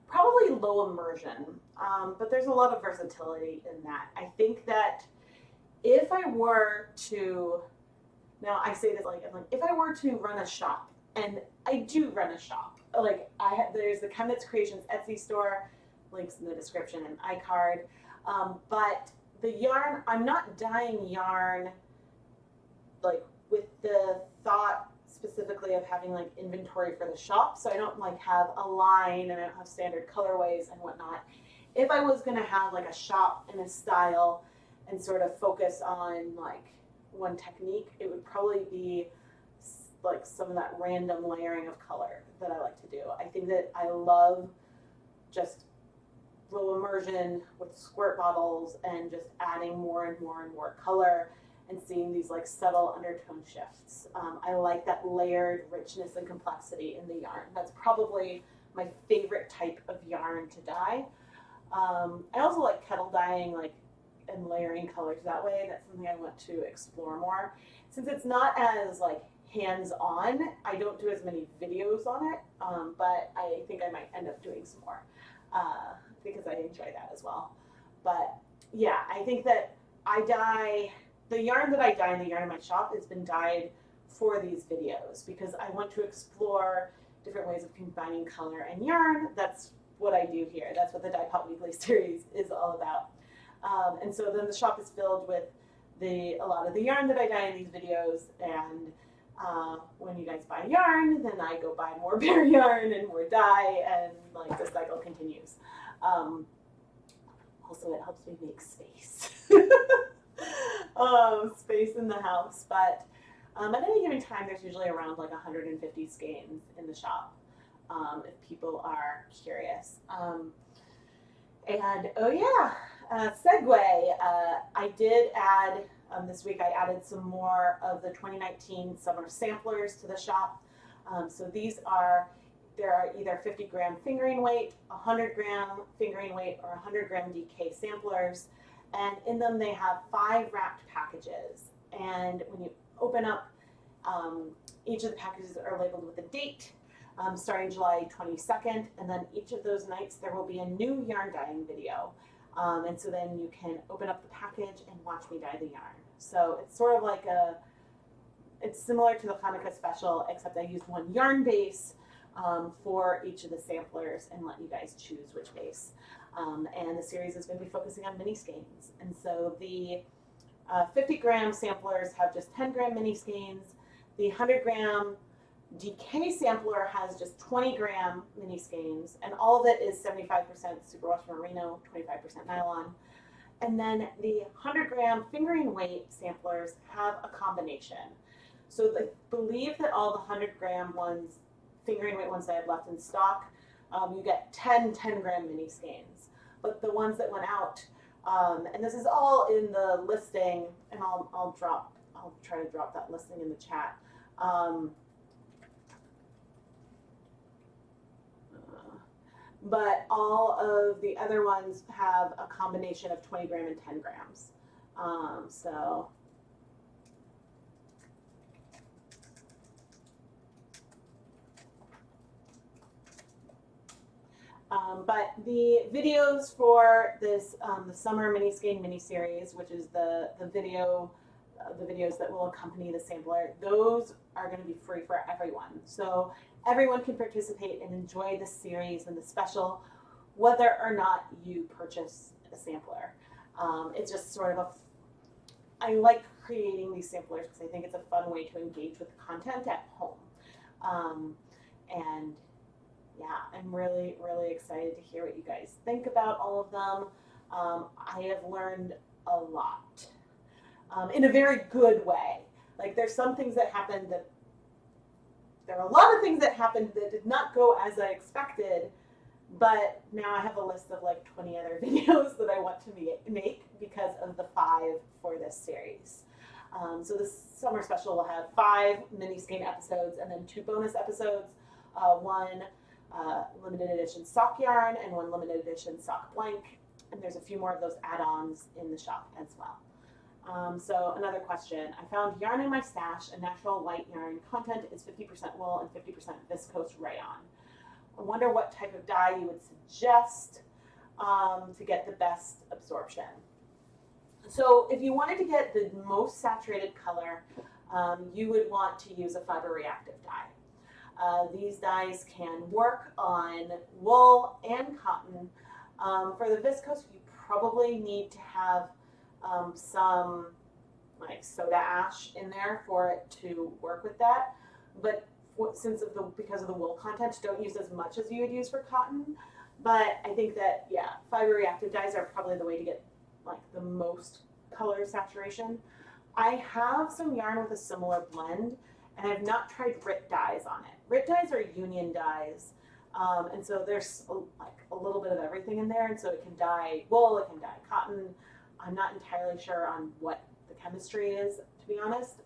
Probably low immersion, but there's a lot of versatility in that. I think that if I were to, now I say this like if I were to run a shop, and I do run a shop, like there's the ChemKnits Creations Etsy store, links in the description and iCard, but the yarn, I'm not dyeing yarn like with the thought specifically of having like inventory for the shop, so I don't like have a line and I don't have standard colorways and whatnot. If I was going to have like a shop and a style and sort of focus on like one technique, it would probably be like some of that random layering of color that I like to do. I think that I love just low immersion with squirt bottles and just adding more and more and more color and seeing these like subtle undertone shifts. I like that layered richness and complexity in the yarn. That's probably my favorite type of yarn to dye. I also like kettle dyeing, like, and layering colors that way. That's something I want to explore more. Since it's not as like hands-on, I don't do as many videos on it, but I think I might end up doing some more because I enjoy that as well. But yeah, I think that the yarn that I dye in the yarn in my shop has been dyed for these videos because I want to explore different ways of combining color and yarn. That's what I do here. That's what the Dye Pot Weekly series is all about. And so then the shop is filled with a lot of the yarn that I dye in these videos, and when you guys buy yarn, then I go buy more bare yarn and more dye, and like the cycle continues. Also, it helps me make space. Space in the house, but at any given time, there's usually around like 150 skeins in the shop, if people are curious. And oh yeah, segue. I did add, this week I added some more of the 2019 summer samplers to the shop. So there are either 50-gram fingering weight, 100-gram fingering weight, or 100-gram DK samplers. And in them they have 5 wrapped packages. And when you open up, each of the packages are labeled with a date, starting July 22nd. And then each of those nights there will be a new yarn dyeing video. And so then you can open up the package and watch me dye the yarn. So it's sort of like it's similar to the Hanukkah special, except I used one yarn base for each of the samplers and let you guys choose which base. And the series is going to be focusing on mini skeins. And so the 50-gram samplers have just 10-gram mini skeins. The 100-gram DK sampler has just 20-gram mini skeins, and all of it is 75% superwash merino, 25% nylon. And then the 100-gram fingering weight samplers have a combination. So I believe that all the 100-gram ones, fingering weight ones that I have left in stock, you get 10 10-gram mini skeins. But the ones that went out, and this is all in the listing, and I'll try to drop that listing in the chat. But all of the other ones have a combination of 20 gram and 10 grams. But the videos for this the summer mini skein mini series, which is the videos that will accompany the sampler, those are going to be free for everyone. So everyone can participate and enjoy the series and the special, whether or not you purchase a sampler. It's just sort of I like creating these samplers because I think it's a fun way to engage with the content at home. And yeah, I'm really, really excited to hear what you guys think about all of them. I have learned a lot in a very good way. Like there's some things that happened that there are a lot of things that happened that did not go as I expected, but now I have a list of like 20 other videos that I want to make because of the 5 for this series. So this summer special will have 5 mini skein episodes and then 2 bonus episodes, one limited edition sock yarn and one limited edition sock blank. And there's a few more of those add-ons in the shop as well. So another question, I found yarn in my stash, a natural light yarn. Content is 50% wool and 50% viscose rayon. I wonder what type of dye you would suggest to get the best absorption. So if you wanted to get the most saturated color, you would want to use a fiber reactive dye. These dyes can work on wool and cotton. For the viscose, you probably need to have some like soda ash in there for it to work with that. But because of the wool content, don't use as much as you would use for cotton. But I think that, yeah, fiber reactive dyes are probably the way to get like the most color saturation. I have some yarn with a similar blend, and I've not tried RIT dyes on it. RIT dyes are union dyes, and so there's like a little bit of everything in there, and so it can dye wool, it can dye cotton. I'm not entirely sure on what the chemistry is, to be honest.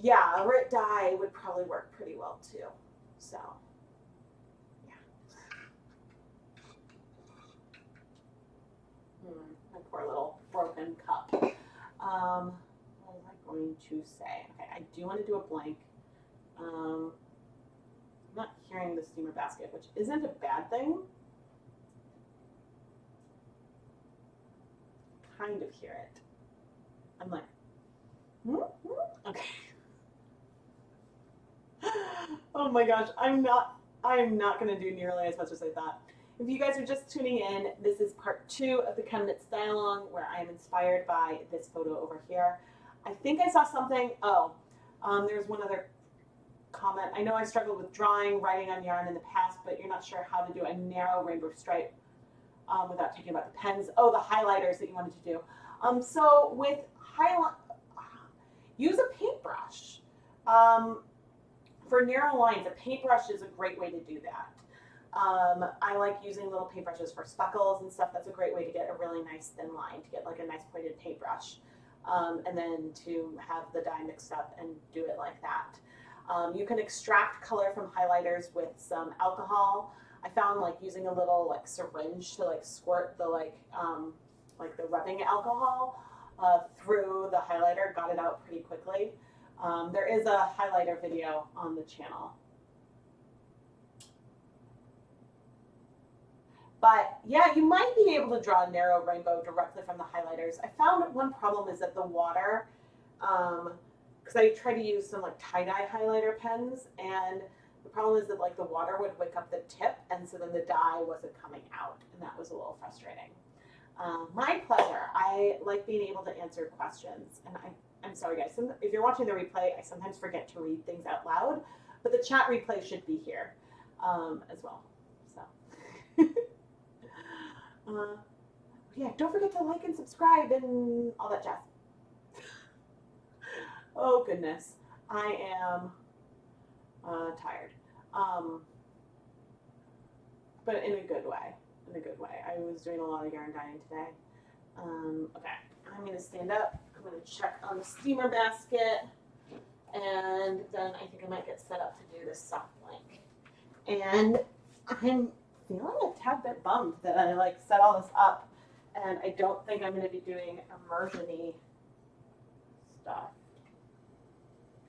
Yeah, a RIT dye would probably work pretty well too. So, yeah. My poor little broken cup. What was I going to say? Okay, I do want to do a blank. I'm not hearing the steamer basket, which isn't a bad thing. Kind of hear it. I'm like, okay. Oh my gosh, I'm not going to do nearly as much as I thought. If you guys are just tuning in, this is part 2 of the ChemKnits Dialogue, where I am inspired by this photo over here. I think I saw something. There's one other comment. I know I struggled with writing on yarn in the past, but you're not sure how to do a narrow rainbow stripe without taking about the pens. Oh, the highlighters that you wanted to do. So with use a paintbrush. For narrow lines, a paintbrush is a great way to do that. I like using little paintbrushes for speckles and stuff. That's a great way to get a really nice thin line, to get like a nice pointed paintbrush. And then to have the dye mixed up and do it like that. You can extract color from highlighters with some alcohol. I found like using a little like syringe to like squirt the like the rubbing alcohol through the highlighter got it out pretty quickly. There is a highlighter video on the channel. But yeah, you might be able to draw a narrow rainbow directly from the highlighters. I found one problem is that the water, because I try to use some like tie-dye highlighter pens, and The problem is that like the water would wake up the tip, and so then the dye wasn't coming out, and that was a little frustrating. My pleasure. I like being able to answer questions, and I'm sorry guys, if you're watching the replay, I sometimes forget to read things out loud, but the chat replay should be here as well. So, yeah, don't forget to like and subscribe and all that jazz. Oh goodness, I am tired, but in a good way. In a good way. I was doing a lot of yarn dyeing today. Okay, I'm gonna stand up. I'm gonna check on the steamer basket, and then I think I might get set up to do this soft blank. And I'm feeling a tad bit bummed that I like set all this up, and I don't think I'm gonna be doing immersion-y stuff.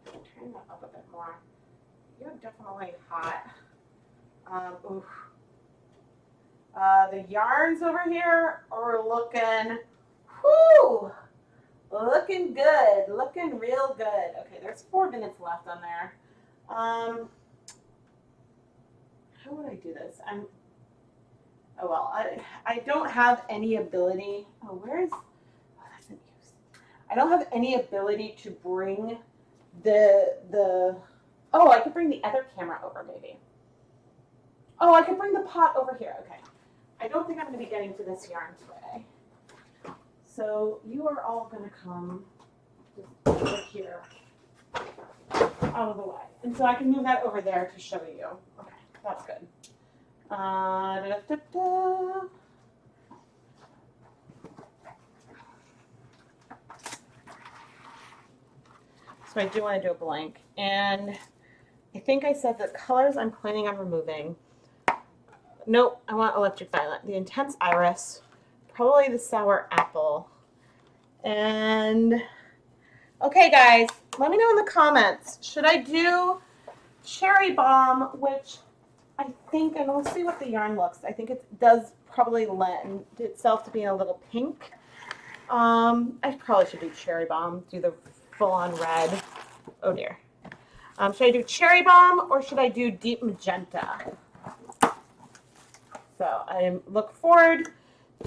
Turn that up a bit more. You're definitely hot. Oof. The yarns over here are looking, whoo, looking good, looking real good. Okay, there's 4 minutes left on there. How would I do this? Oh well, I don't have any ability. Oh, where's, oh, that's in use. I don't have any ability to bring oh, I could bring the other camera over maybe. Oh, I could bring the pot over here. Okay. I don't think I'm going to be getting to this yarn today. So you are all going to come just over here out of the way. And so I can move that over there to show you. Okay, that's good. So I do want to do a blank. And I think I said the colors I'm planning on removing. Nope, I want electric violet, the intense iris, probably the sour apple. And okay guys, let me know in the comments, should I do cherry bomb, which I think, and we'll see what the yarn looks, I think it does probably lend itself to being a little pink. I probably should do cherry bomb, do the full-on red. Oh dear. Should I do cherry bomb or should I do deep magenta? So I look forward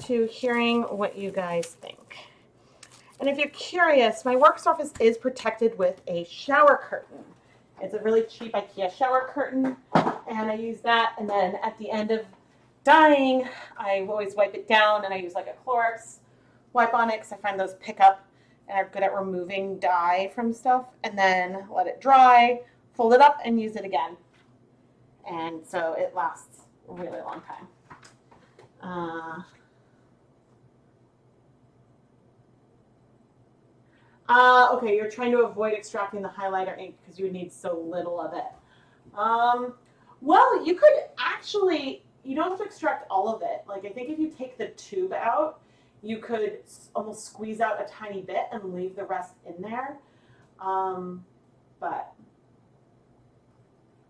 to hearing what you guys think. And if you're curious, my work surface is protected with a shower curtain. It's a really cheap IKEA shower curtain, and I use that, and then at the end of dyeing, I always wipe it down, and I use like a Clorox wipe on it because I find those pick up and are good at removing dye from stuff, and then let it dry, fold it up, and use it again. And so it lasts a really long time. Okay, you're trying to avoid extracting the highlighter ink because you would need so little of it. Well, you could actually, you don't have to extract all of it. Like I think if you take the tube out, you could almost squeeze out a tiny bit and leave the rest in there. But,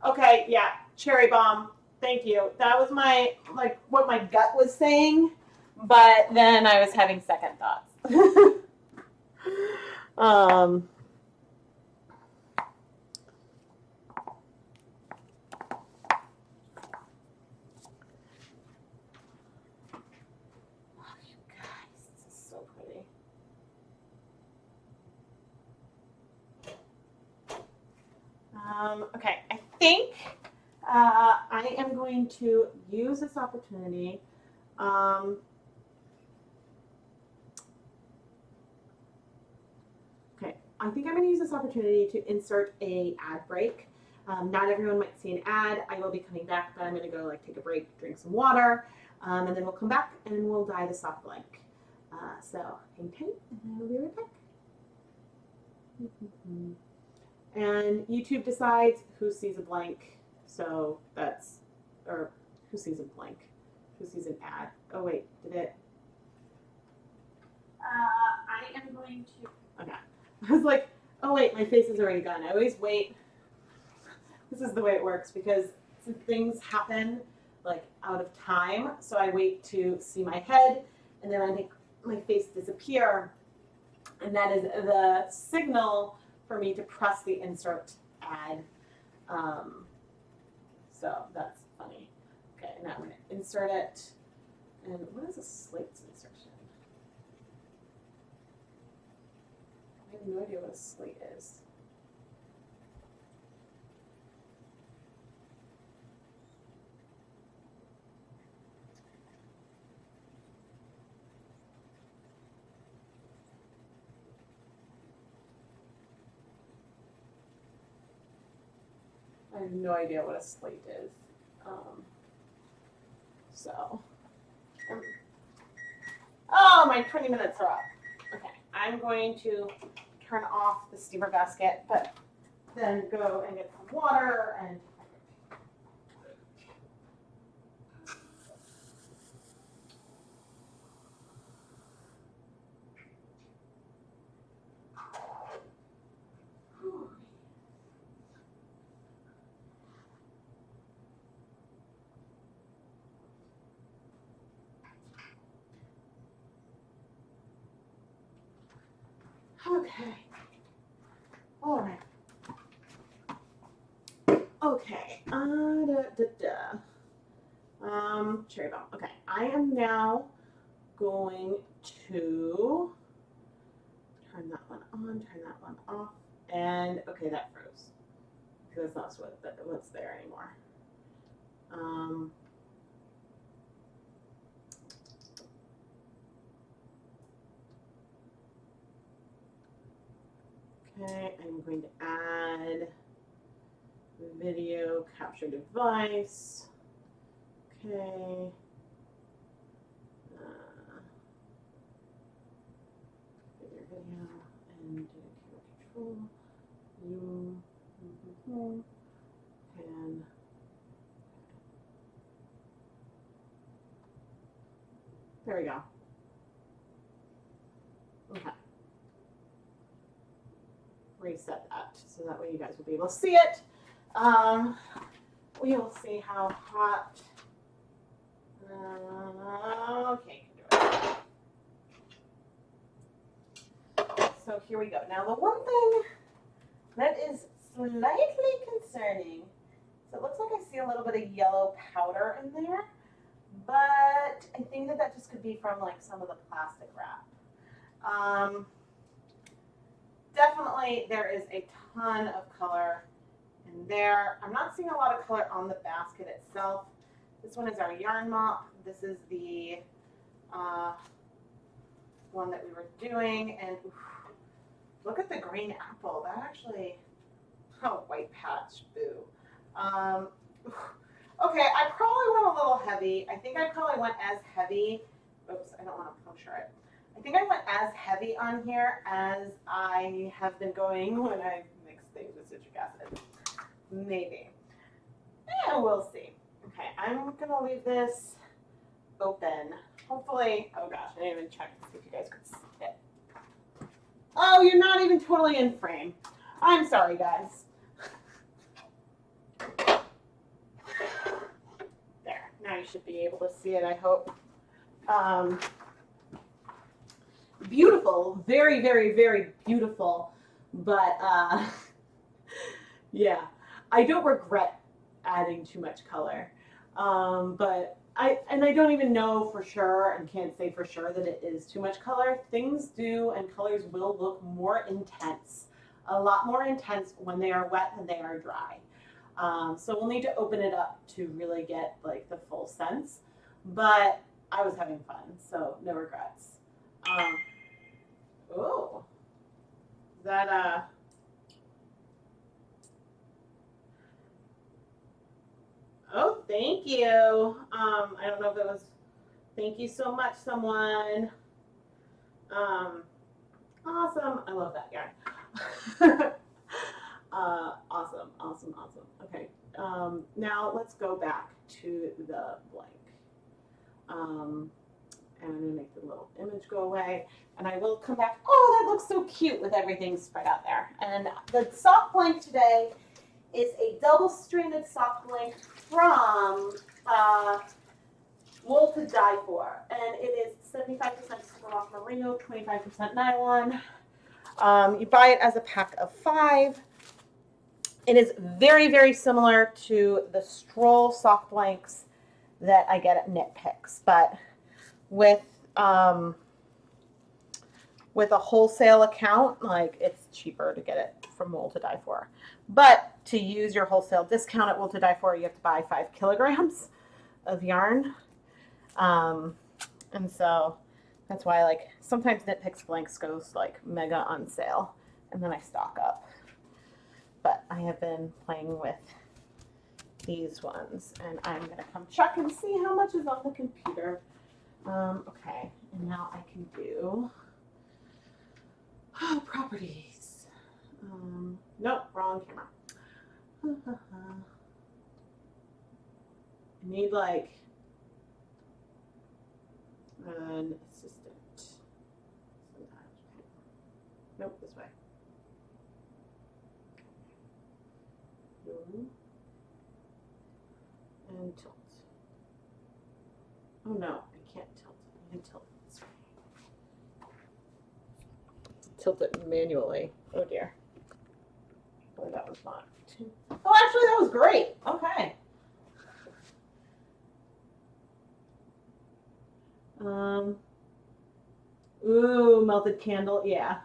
okay, yeah, cherry bomb. Thank you. That was my, like, what my gut was saying, but then I was having second thoughts. Oh, you guys, this is so pretty. Okay, I think I am going to use this opportunity. Okay, I think I'm going to use this opportunity to insert a ad break. Not everyone might see an ad. I will be coming back, but I'm going to go like take a break, drink some water, and then we'll come back and we'll dye the soft blank. So hang tight, and I'll be right back. And YouTube decides who sees a blank. So that's, or who sees a blank? Who sees an ad? Oh wait, did it? I am going to, okay. I was like, oh wait, my face is already gone. I always wait. This is the way it works because things happen like out of time. So I wait to see my head and then I make my face disappear. And that is the signal for me to press the insert ad So that's funny. Okay, now I'm going to insert it. And what is a slate's insertion? I have no idea what a slate is. I have no idea what a slate is. Oh, my 20 minutes are up. Okay, I'm going to turn off the steamer basket, but then go and get some water and. Okay. All right. Okay. Cherry bomb. Okay. I am now going to turn that one on, turn that one off, and okay, that froze because that's not what's there anymore. Okay, I'm going to add video capture device. Okay. Video and do camera control. Zoom. And there we go. Okay. Reset that so that way you guys will be able to see it. We will see how hot. Okay, can do it. So here we go. Now the one thing that is slightly concerning, so it looks like I see a little bit of yellow powder in there, but I think that just could be from like some of the plastic wrap. Definitely there is a ton of color in there. I'm not seeing a lot of color on the basket itself. This one is our yarn mop. This is the one that we were doing, and oof, look at the green apple. That actually, oh, white patch, boo. Okay, I probably went a little heavy. I think I probably went as heavy. Oops, I don't want to puncture it. I think I went as heavy on here as I have been going when I mix things with citric acid. Maybe. Yeah, we'll see. Okay, I'm gonna leave this open. Hopefully, oh gosh, I didn't even check to see if you guys could see it. Oh, you're not even totally in frame. I'm sorry, guys. There, now you should be able to see it, I hope. Beautiful, very, very, very beautiful, but yeah, I don't regret adding too much color, but I don't even know for sure and can't say for sure that it is too much color. Things do and colors will look more intense, a lot more intense when they are wet than they are dry. So we'll need to open it up to really get like the full sense, but I was having fun, so no regrets. Oh, is that oh, thank you. I don't know if it was, thank you so much, someone. Awesome. I love that yarn. Awesome, awesome, awesome. Okay. Now let's go back to the blank. And I'm gonna make the little image go away, and I will come back. Oh, that looks so cute with everything spread out there. And the soft blank today is a double-stranded soft blank from Wool to Dye For, and it is 75% superwash merino, 25% nylon. You buy it as a pack of 5.
It is very, very similar to the Stroll soft blanks that I get at Knit Picks, but with a wholesale account, like it's cheaper to get it from Wool to Die For. But to use your wholesale discount at Wool to Die For, you have to buy 5 kilograms of yarn. And so that's why, like, sometimes Knit Picks blanks goes like mega on sale, and then I stock up. But I have been playing with these ones, and I'm gonna come check and see how much is on the computer. Okay, and now I can do properties. Nope, wrong camera. I need like an assistant. Nope, this way. And tilt. Oh no, I can't tilt. I can tilt this way. Tilt it manually. Oh dear. Oh, that was not too. Oh, actually, that was great. Okay. Ooh, melted candle. Yeah.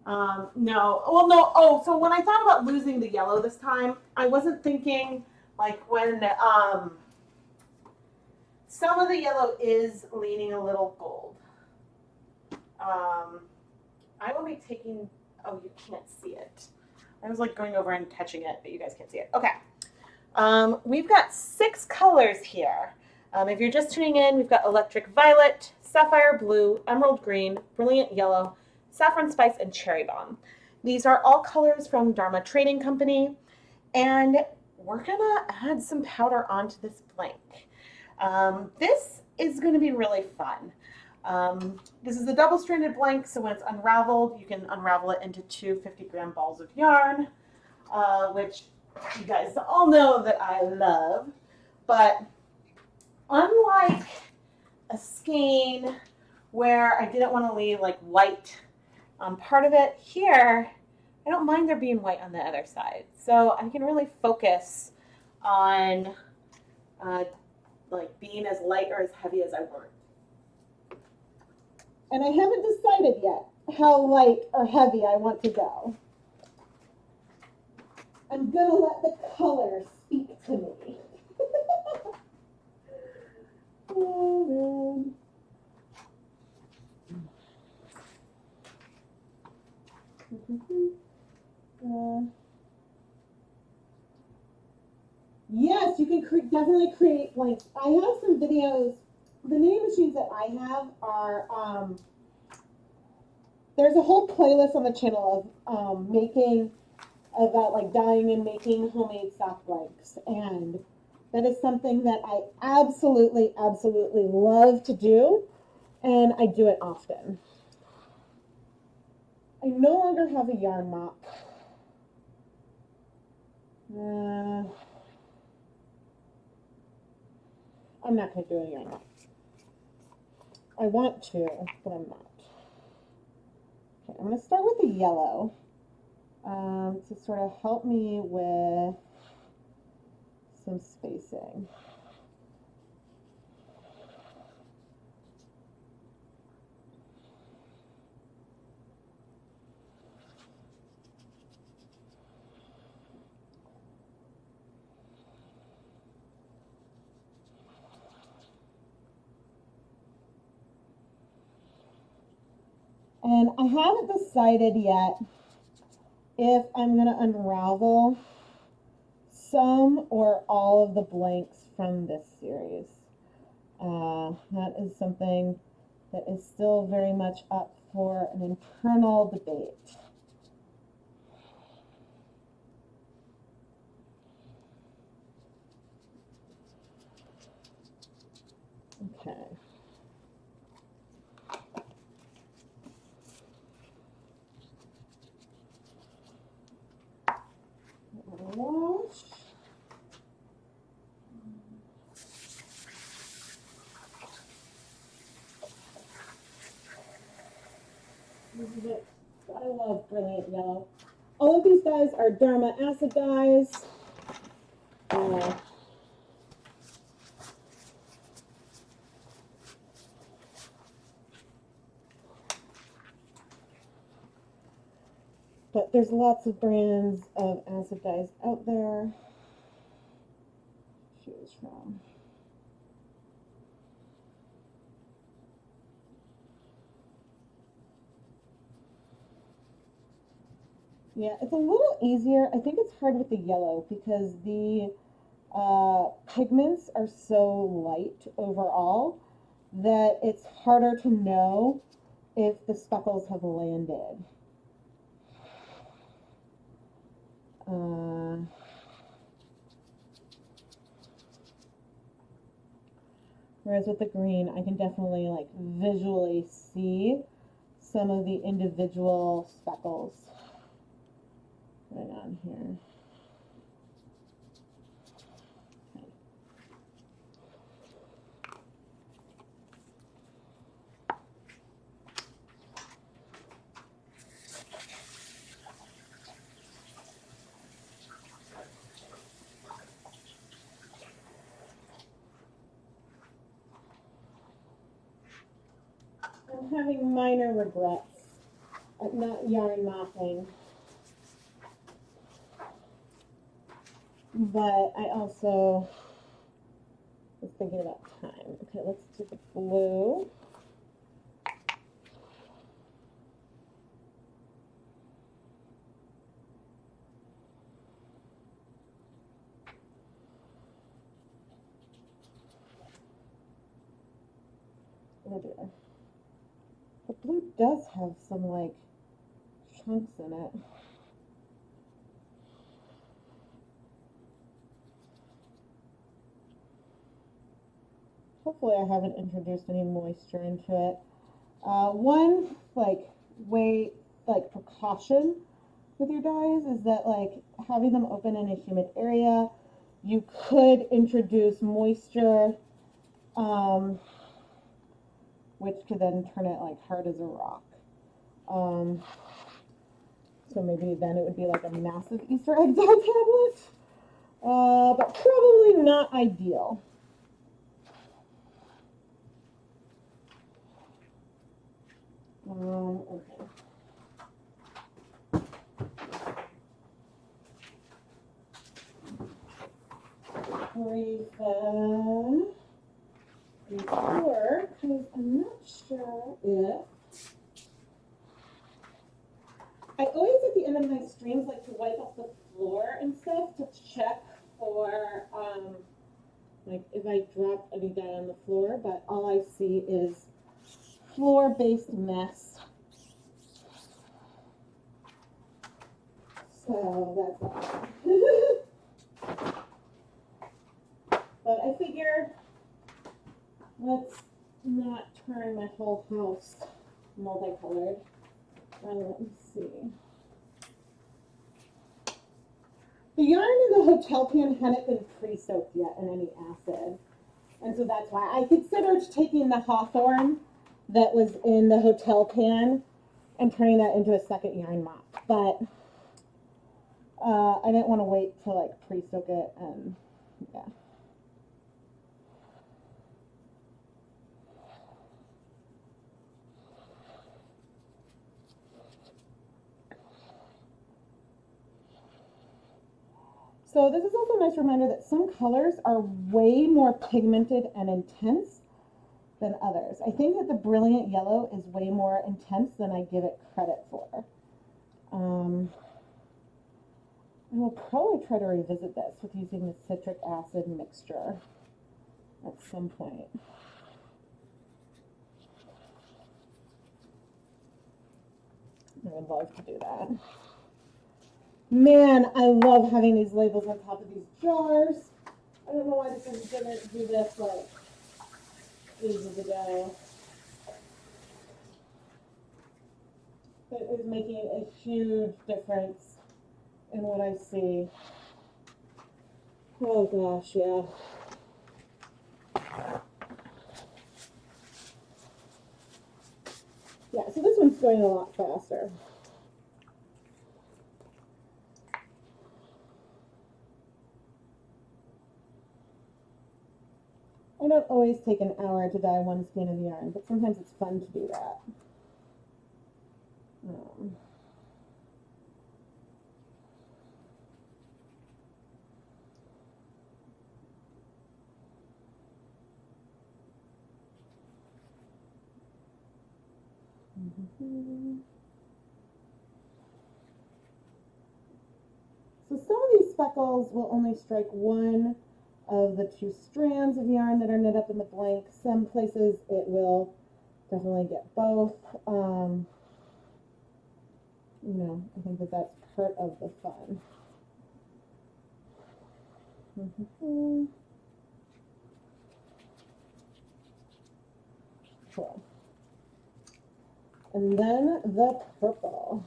No. Well, no. Oh, so when I thought about losing the yellow this time, I wasn't thinking like when some of the yellow is leaning a little gold. I will be taking. Oh, you can't see it. I was like going over and touching it, but you guys can't see it. Okay. We've got 6 colors here. If you're just tuning in, we've got electric violet, sapphire blue, emerald green, brilliant yellow, saffron spice, and cherry bomb. These are all colors from Dharma Trading Company, and we're gonna add some powder onto this blank. This is gonna be really fun. This is a double-stranded blank, so when it's unraveled, you can unravel it into 2 50-gram balls of yarn, which you guys all know that I love. But unlike a skein where I didn't want to leave like white on part of it, here I don't mind there being white on the other side. So I can really focus on like being as light or as heavy as I want. And I haven't decided yet how light or heavy I want to go. I'm gonna let the color speak to me. Oh, man. Yes, you can definitely create blanks. I have some videos. The knitting machines that I have are, there's a whole playlist on the channel of making, about like dyeing and making homemade sock blanks. And that is something that I absolutely, absolutely love to do. And I do it often. I no longer have a yarn mop. I'm not going to do a yarn mop. I want to, but I'm not. Okay, I'm going to start with the yellow to sort of help me with some spacing. And I haven't decided yet if I'm going to unravel some or all of the blanks from this series. That is something that is still very much up for an internal debate. Okay. Wash. I love brilliant yellow. Oh, all of these dyes are Dharma acid dyes. But there's lots of brands of acid dyes out there to choose from. Yeah, it's a little easier. I think it's hard with the yellow because the pigments are so light overall that it's harder to know if the speckles have landed. Whereas with the green, I can definitely like visually see some of the individual speckles going on here. I'm having minor regrets at not yarn mopping, but I also was thinking about time. Okay, let's do the blue. Oh dear. The blue does have some like chunks in it. Hopefully I haven't introduced any moisture into it. One precaution with your dyes is that like having them open in a humid area, you could introduce moisture, which could then turn it like hard as a rock. So maybe then it would be like a massive Easter egg dye tablet, but probably not ideal. Okay. Refill before, because I'm not sure if I always at the end of my streams like to wipe off the floor and stuff to check for like if I drop any dye on the floor, but all I see is floor-based mess. So that's all. But I figure let's not turn my whole house multicolored. Let me see. The yarn in the hotel pan hadn't been pre-soaked yet in any acid. And so that's why I considered taking the hawthorn that was in the hotel pan and turning that into a second yarn mop. But I didn't want to wait to like pre-soak it, and yeah. So this is also a nice reminder that some colors are way more pigmented and intense than others. I think that the brilliant yellow is way more intense than I give it credit for. I will probably try to revisit this with using the citric acid mixture at some point. I would love to do that. Man, I love having these labels on top of these jars. I don't know why this didn't do this like ages ago. But it is making a huge difference in what I see. Oh gosh, yeah. Yeah, so this one's going a lot faster. I don't always take an hour to dye one skein of yarn, but sometimes it's fun to do that. So some of these speckles will only strike one of the two strands of yarn that are knit up in the blank. Some places it will definitely get both. You know, I think that that's part of the fun. Cool. And then the purple.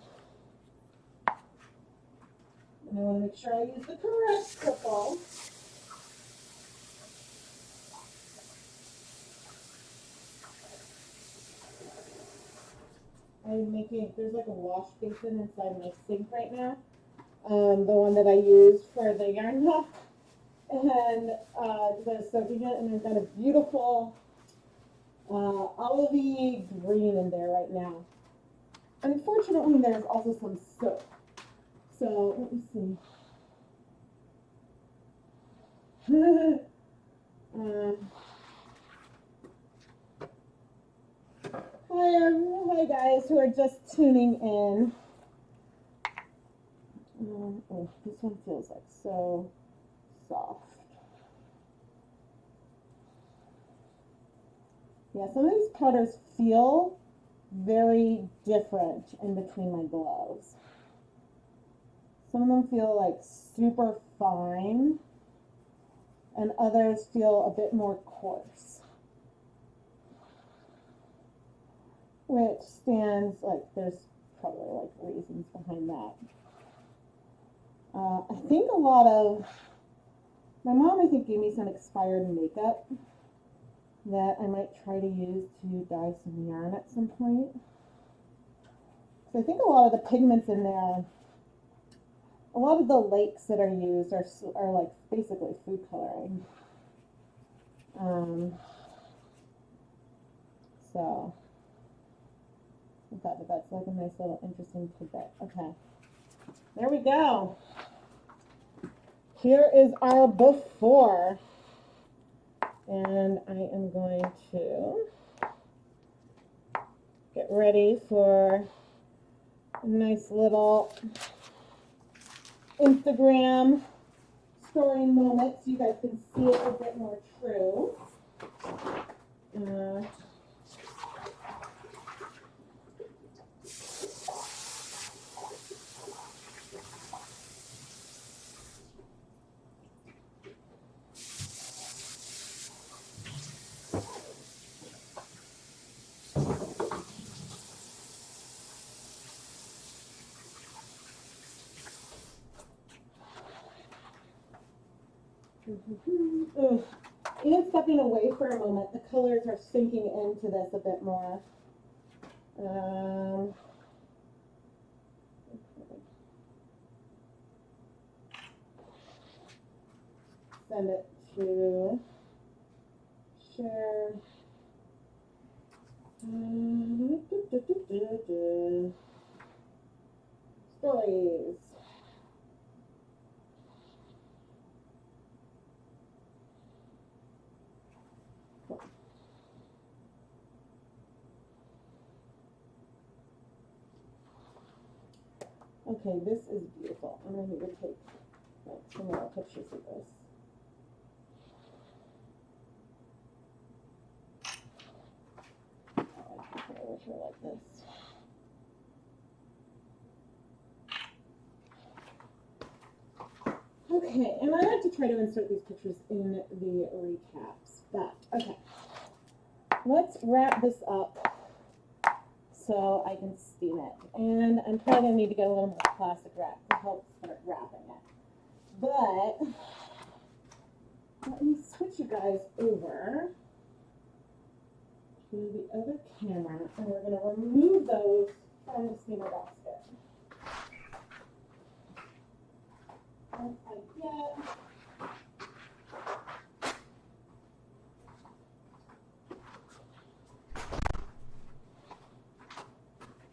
And I want to make sure I use the correct purple. I'm making, there's like a wash basin inside my sink right now. The one that I used for the yarn huff. And because I was soaking it, and I've got a beautiful olivey green in there right now. Unfortunately, there's also some soap. So let me see. Hi guys who are just tuning in. Oh, this one feels like so soft. Yeah, some of these powders feel very different in between my gloves. Some of them feel like super fine, and others feel a bit more coarse. Which stands, like, there's probably like reasons behind that. I think a lot of, my mom I think gave me some expired makeup that I might try to use to dye some yarn at some point. So I think a lot of the pigments in there, a lot of the lakes that are used are like basically food coloring. So I thought that that's like a nice little interesting tidbit. Okay, there we go. Here is our before. And I am going to get ready for a nice little Instagram story moment so you guys can see it a bit more true. Even stepping away for a moment, the colors are sinking into this a bit more. Send it to share. Stories. Okay, this is beautiful. I'm going to need to take some more pictures of this. Oh, I can put it over here like this. Okay, and I like to try to insert these pictures in the recaps, but okay. Let's wrap this up so I can steam it. And I'm probably going to need to get a little more plastic wrap to help start wrapping it. But let me switch you guys over to the other camera, and we're going to remove those from the steamer basket. Once I get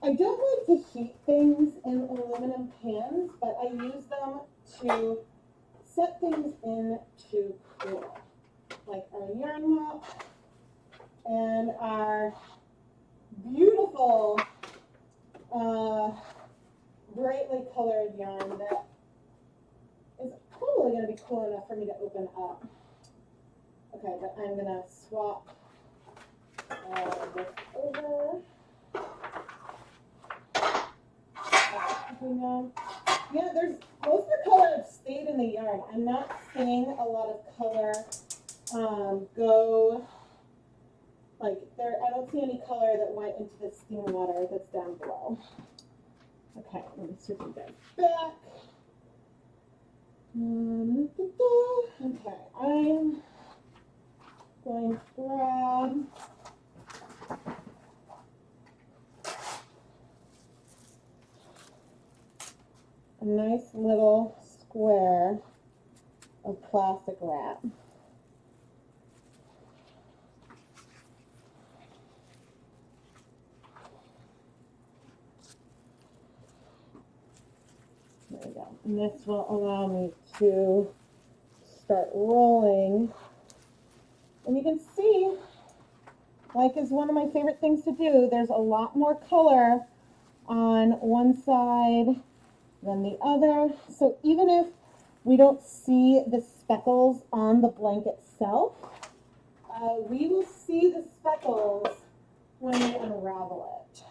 I don't like to heat things in aluminum pans, but I use them to set things in to cool, like our yarn mop and our beautiful brightly colored yarn that is probably going to be cool enough for me to open up. Okay, but I'm going to swap this over. Yeah, there's most of the color have stayed in the yarn. I'm not seeing a lot of color go like there. I don't see any color that went into the steam water that's down below. Okay, let me switch you guys back. Okay, I'm going to grab a nice little square of plastic wrap. There we go. And this will allow me to start rolling. And you can see, like is one of my favorite things to do, there's a lot more color on one side than the other. So even if we don't see the speckles on the blanket itself, we will see the speckles when we unravel it.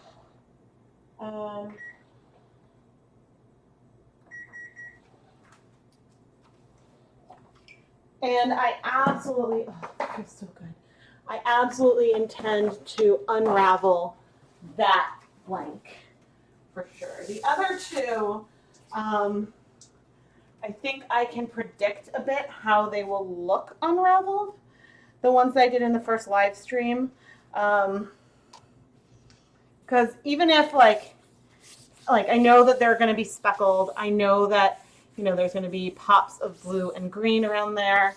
And I absolutely, oh, that feels so good. I absolutely intend to unravel that blank for sure. The other two, I think I can predict a bit how they will look unraveled. The ones that I did in the first live stream. Because even if like I know that they're going to be speckled. I know that, you know, there's going to be pops of blue and green around there.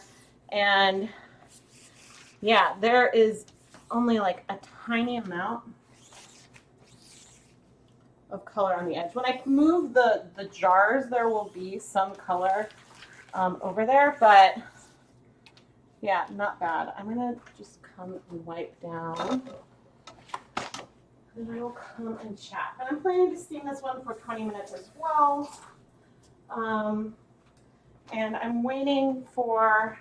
And yeah, there is only like a tiny amount of color on the edge. When I move the jars, there will be some color over there, but yeah, not bad. I'm gonna just come and wipe down. And I will come and chat. And I'm planning to steam this one for 20 minutes as well. And I'm waiting for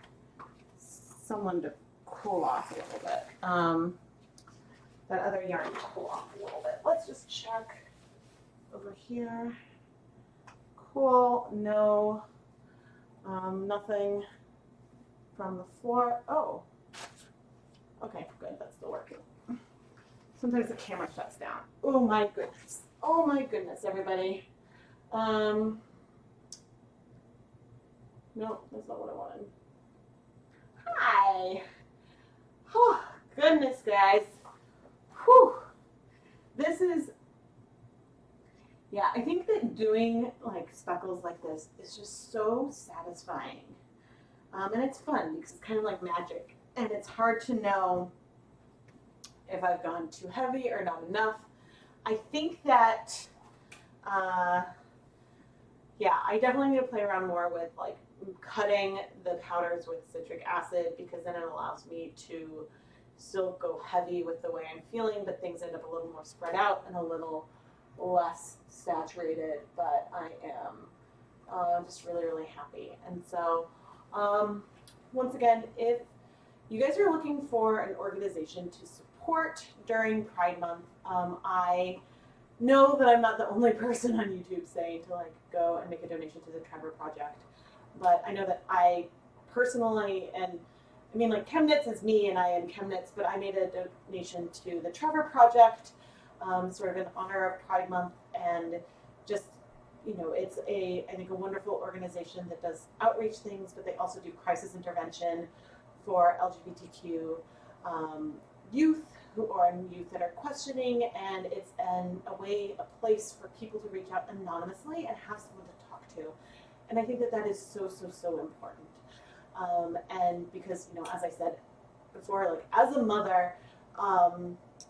someone to cool off a little bit. That other yarn to cool off a little bit. Let's just check over here. Cool, no, nothing from the floor. Oh, okay, good, that's still working. Sometimes the camera shuts down. Oh my goodness. Oh my goodness, everybody. No, that's not what I wanted. Hi. Oh, goodness, guys. Whew. This is, yeah, I think that doing like speckles like this is just so satisfying. And it's fun because it's kind of like magic. And it's hard to know if I've gone too heavy or not enough. I think that, yeah, I definitely need to play around more with like cutting the powders with citric acid, because then it allows me to still go heavy with the way I'm feeling, but things end up a little more spread out and a little less saturated. But I am just really, really happy. And so, once again, if you guys are looking for an organization to support during Pride Month, I know that I'm not the only person on YouTube saying to like go and make a donation to the Trevor Project, but I know that I personally, and I mean like ChemKnits is me and I am ChemKnits, but I made a donation to the Trevor Project, sort of in honor of Pride Month, and just, you know, it's I think a wonderful organization that does outreach things, but they also do crisis intervention for LGBTQ youth or youth that are questioning, and it's a place for people to reach out anonymously and have someone to talk to. And I think that that is so, so, so important. And because, you know, as I said before, like as a mother,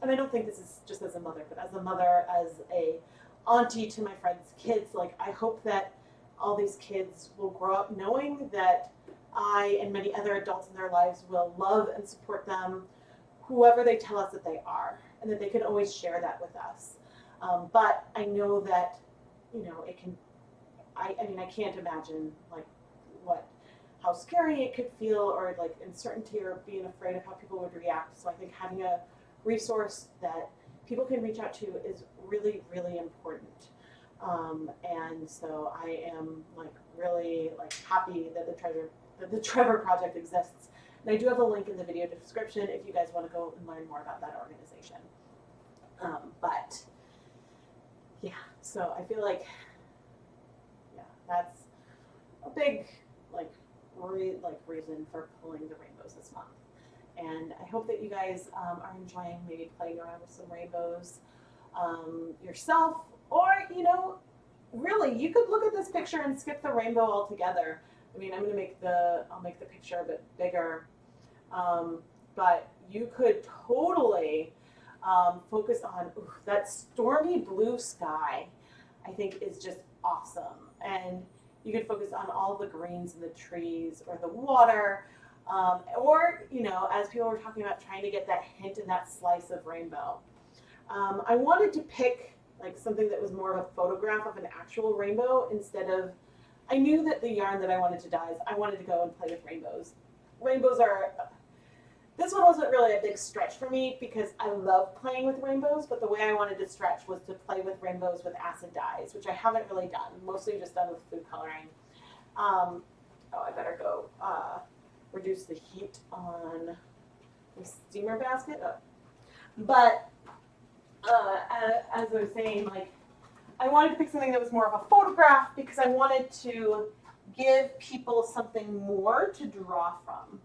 and I don't think this is just as a mother, but as a mother, as a auntie to my friends' kids, like I hope that all these kids will grow up knowing that I and many other adults in their lives will love and support them, whoever they tell us that they are, and that they can always share that with us. But I know that, you know, it can, I mean, I can't imagine like how scary it could feel, or like uncertainty, or being afraid of how people would react. So I think having a resource that people can reach out to is really, really important. And so I am like really like happy that the Trevor Project exists. And I do have a link in the video description if you guys want to go and learn more about that organization. But yeah, so I feel like, yeah, that's a big reason for pulling the rainbows this month. And I hope that you guys are enjoying maybe playing around with some rainbows yourself, or, you know, really, you could look at this picture and skip the rainbow altogether. I mean, I'll make the picture a bit bigger, but you could totally focus on that stormy blue sky. I think is just awesome, and you could focus on all the greens in the trees or the water, or, you know, as people were talking about, trying to get that hint and that slice of rainbow. I wanted to pick like something that was more of a photograph of an actual rainbow instead of, I knew that the yarn that I wanted to dye, I wanted to go and play with rainbows. Rainbows are, this one wasn't really a big stretch for me because I love playing with rainbows, but the way I wanted to stretch was to play with rainbows with acid dyes, which I haven't really done, mostly just done with food coloring. Oh, I better go reduce the heat on the steamer basket. Oh. But as I was saying, like, I wanted to pick something that was more of a photograph because I wanted to give people something more to draw from.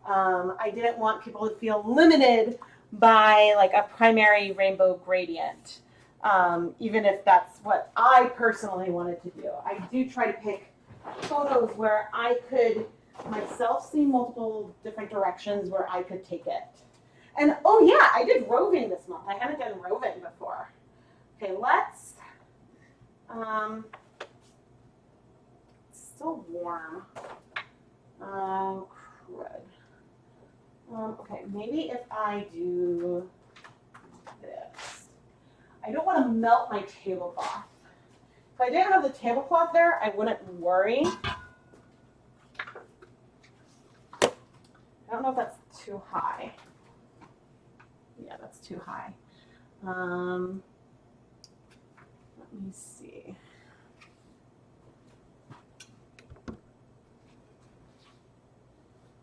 I didn't want people to feel limited by like a primary rainbow gradient, even if that's what I personally wanted to do. I do try to pick photos where I could myself see multiple different directions where I could take it. And oh yeah, I did roving this month. I haven't done roving before. Okay, let's, it's still warm. Crud. Okay, maybe if I do this. I don't want to melt my tablecloth. If I didn't have the tablecloth there, I wouldn't worry. I don't know if that's too high. Yeah, that's too high. Let me see.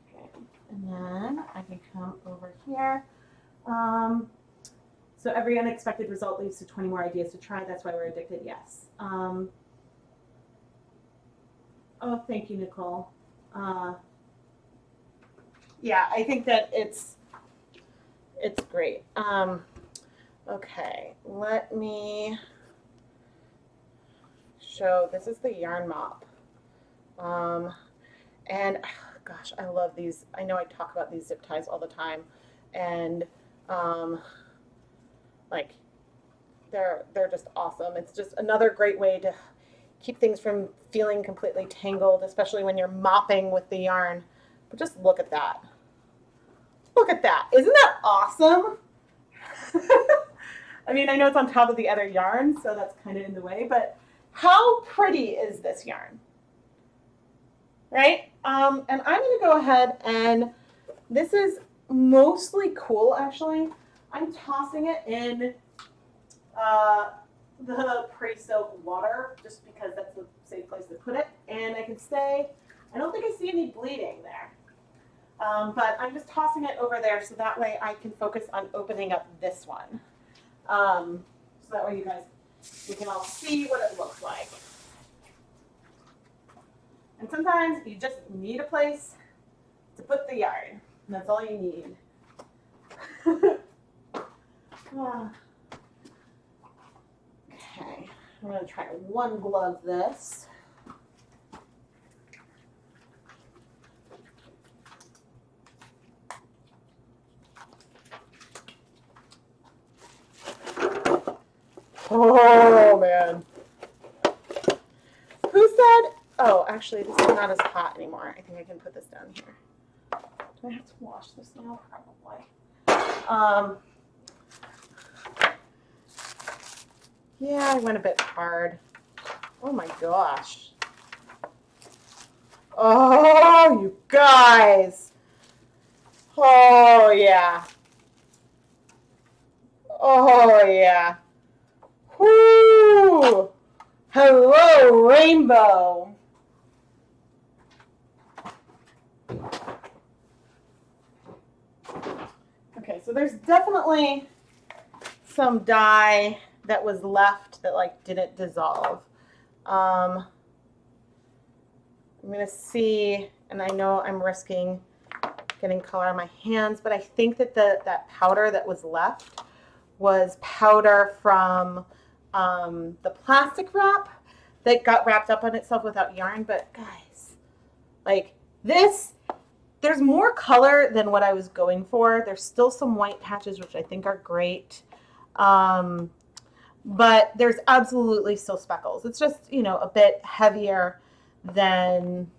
Okay, and then I can come over here. So every unexpected result leads to 20 more ideas to try. That's why we're addicted. Yes. Oh, thank you, Nicole. Yeah, I think that it's great. Okay, let me show. This is the yarn mop. And gosh, I love these. I know I talk about these zip ties all the time, and like they're just awesome. It's just another great way to keep things from feeling completely tangled, especially when you're mopping with the yarn. But just look at that. Look at that. Isn't that awesome? I mean, I know it's on top of the other yarn, so that's kind of in the way, but how pretty is this yarn? Right? And I'm going to go ahead, and this is mostly cool, actually. I'm tossing it in the pre-soak water just because that's the safe place to put it. And I can say, I don't think I see any bleeding there. But I'm just tossing it over there so that way I can focus on opening up this one. So that way we can all see what it looks like. And sometimes you just need a place to put the yarn. And that's all you need. Okay, I'm going to try to one glove this. actually, this is not as hot anymore. I think I can put this down here. Do I have to wash this now? Probably. Yeah, I went a bit hard. Oh my gosh. Oh, you guys. Oh, yeah. Oh, yeah. Whoo! Hello, rainbow. Okay, so there's definitely some dye that was left that like didn't dissolve. I'm gonna see, and I know I'm risking getting color on my hands, but I think that that powder that was left was powder from the plastic wrap that got wrapped up on itself without yarn. But guys, like this, there's more color than what I was going for. There's still some white patches, which I think are great. But there's absolutely still speckles. It's just, you know, a bit heavier than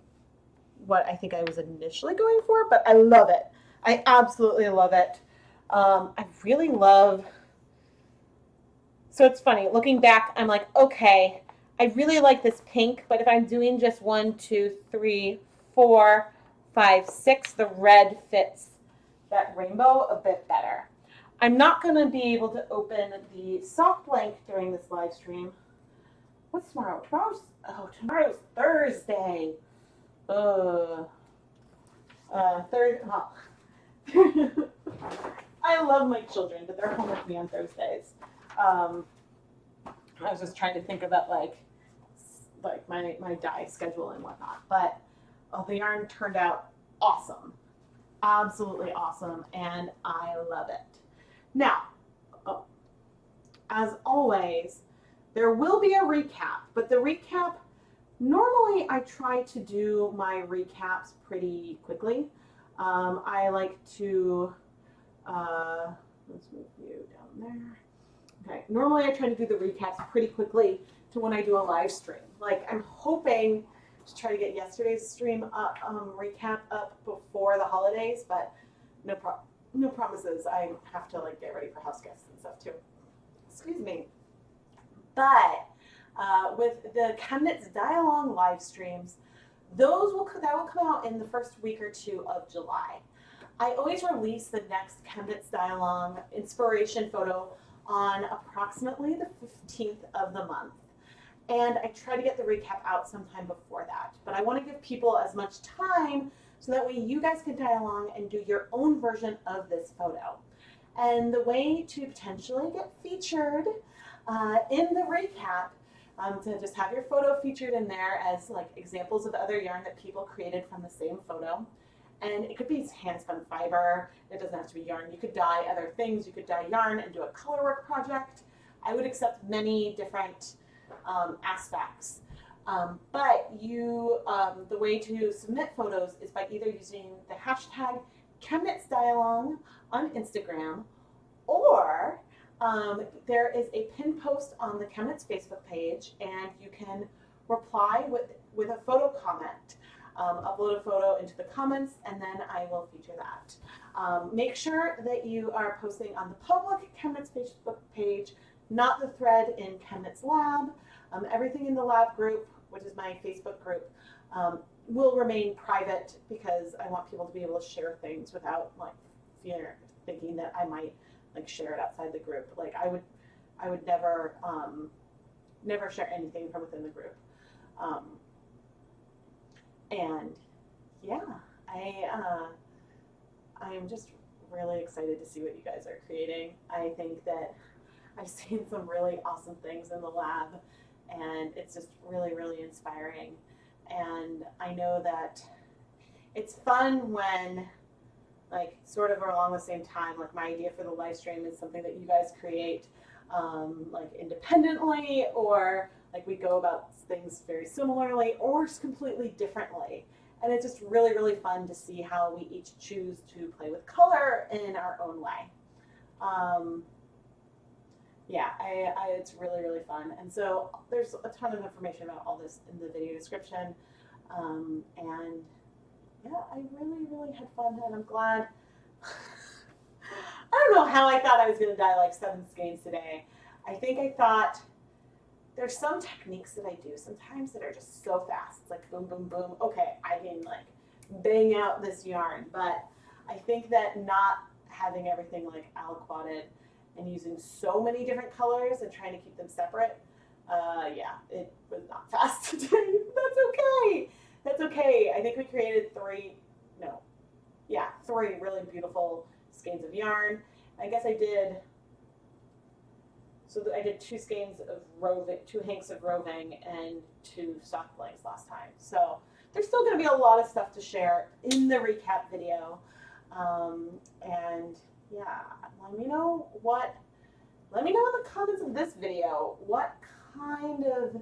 what I think I was initially going for, but I love it. I absolutely love it. I really love, so it's funny, looking back, I'm like, okay, I really like this pink, but if I'm doing just 1, 2, 3, 4, 5, 6, the red fits that rainbow a bit better. I'm not going to be able to open the soft blank during this live stream. What's tomorrow? Tomorrow's Thursday. I love my children, but they're home with me on Thursdays. I was just trying to think about like my dye schedule and whatnot. But the yarn turned out awesome, absolutely awesome, and I love it. Now, as always, there will be a recap, but the recap, normally I try to do my recaps pretty quickly. I like to, let's move you down there. Okay, normally I try to do the recaps pretty quickly to when I do a live stream. Like I'm hoping to try to get yesterday's stream up, recap up before the holidays, but no promises. I have to like get ready for house guests and stuff too. Excuse me. But with the ChemKnits Dye-Along live streams, that will come out in the first week or two of July. I always release the next ChemKnits Dye-Along inspiration photo on approximately the 15th of the month. And I try to get the recap out sometime before that. But I want to give people as much time so that way you guys can dye along and do your own version of this photo. And the way to potentially get featured in the recap, to just have your photo featured in there as like examples of other yarn that people created from the same photo. And it could be hand spun fiber. It doesn't have to be yarn. You could dye other things. You could dye yarn and do a color work project. I would accept many different aspects. But the way to submit photos is by either using the hashtag ChemKnitsDyeAlong on Instagram, or there is a pinned post on the ChemKnits Facebook page, and you can reply with a photo comment. Upload a photo into the comments, and then I will feature that. Make sure that you are posting on the public ChemKnits Facebook page, not the thread in ChemKnits Lab. Everything in the lab group, which is my Facebook group, will remain private because I want people to be able to share things without like thinking that I might like share it outside the group. Like I would never share anything from within the group. And yeah, I am just really excited to see what you guys are creating. I think that I've seen some really awesome things in the lab, and it's just really, really inspiring. And I know that it's fun when, like, sort of along the same time, like my idea for the live stream is something that you guys create, like independently, or like we go about things very similarly or just completely differently. And it's just really, really fun to see how we each choose to play with color in our own way. Yeah, it's really, really fun. And so there's a ton of information about all this in the video description. And yeah, I really had fun, and I'm glad. I don't know how I thought I was going to dye like 7 skeins today. I think I thought there's some techniques that I do sometimes that are just so fast. It's like boom, boom, boom. Okay, I can like bang out this yarn. But I think that not having everything like aliquoted and using so many different colors and trying to keep them separate, yeah, it was not fast today. That's okay. That's okay. I think we created 3 really beautiful skeins of yarn. I guess I did. So I did 2 skeins of roving, 2 hanks of roving, and 2 soft blanks last time. So there's still going to be a lot of stuff to share in the recap video. And yeah, let me know in the comments of this video what kind of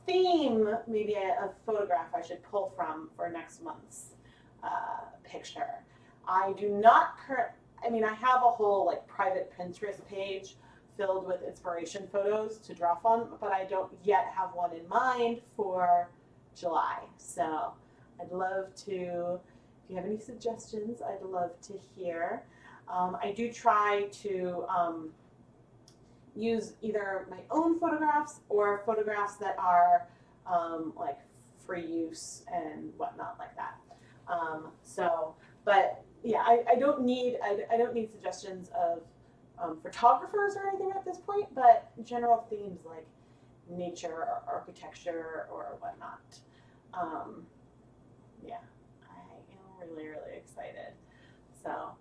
theme, maybe a photograph I should pull from for next month's picture. I do not I have a whole like private Pinterest page filled with inspiration photos to draw from, but I don't yet have one in mind for July. So I'd love to, if you have any suggestions, I'd love to hear. I do try to use either my own photographs or photographs that are like free use and whatnot like that. But yeah, I don't need suggestions of photographers or anything at this point, but general themes like nature or architecture or whatnot. Yeah, I am really excited. So,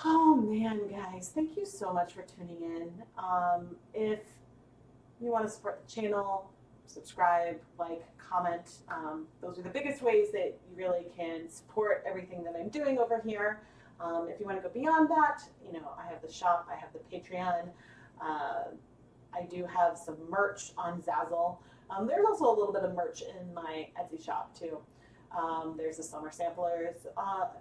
oh man, guys, thank you so much for tuning in. If you want to support the channel, subscribe, like, comment. Those are the biggest ways that you really can support everything that I'm doing over here. If you want to go beyond that, I have the shop, I have the Patreon. I do have some merch on Zazzle. There's also a little bit of merch in my Etsy shop too. There's the summer samplers.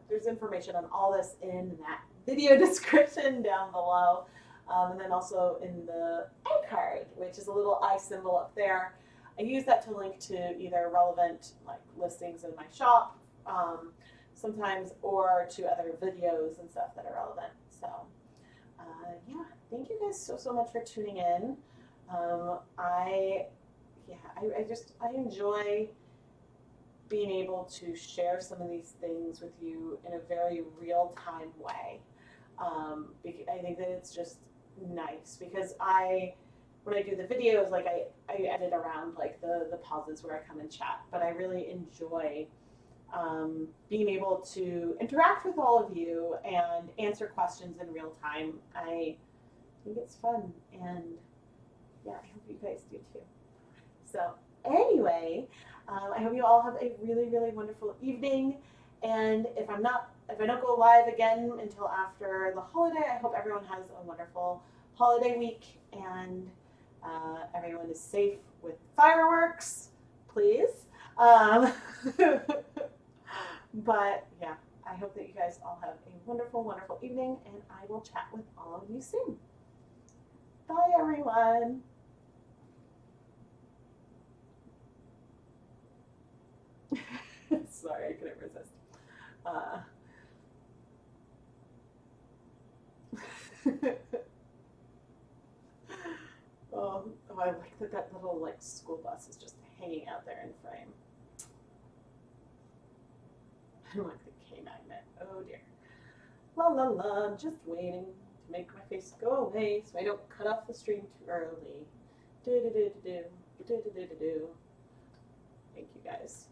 There's information on all this in that video description down below. And then also in the eye card, which is a little eye symbol up there. I use that to link to either relevant like listings in my shop, sometimes, or to other videos and stuff that are relevant. So yeah, thank you guys so much for tuning in. I enjoy being able to share some of these things with you in a very real-time way. I think that it's just nice because when I do the videos, like I edit around like the pauses where I come and chat, but I really enjoy being able to interact with all of you and answer questions in real time. I think it's fun, and yeah, I hope you guys do too. So anyway, I hope you all have a really wonderful evening. And if I don't go live again until after the holiday, I hope everyone has a wonderful holiday week, and everyone is safe with fireworks, please. But yeah, I hope that you guys all have a wonderful evening, and I will chat with all of you soon. Bye, everyone. Sorry, I couldn't resist. Oh, I like that little like school bus is just hanging out there in frame. I like the K magnet. Oh dear. La la la, just waiting to make my face go away so I don't cut off the stream too early. Do do do do do do do do do. Thank you guys.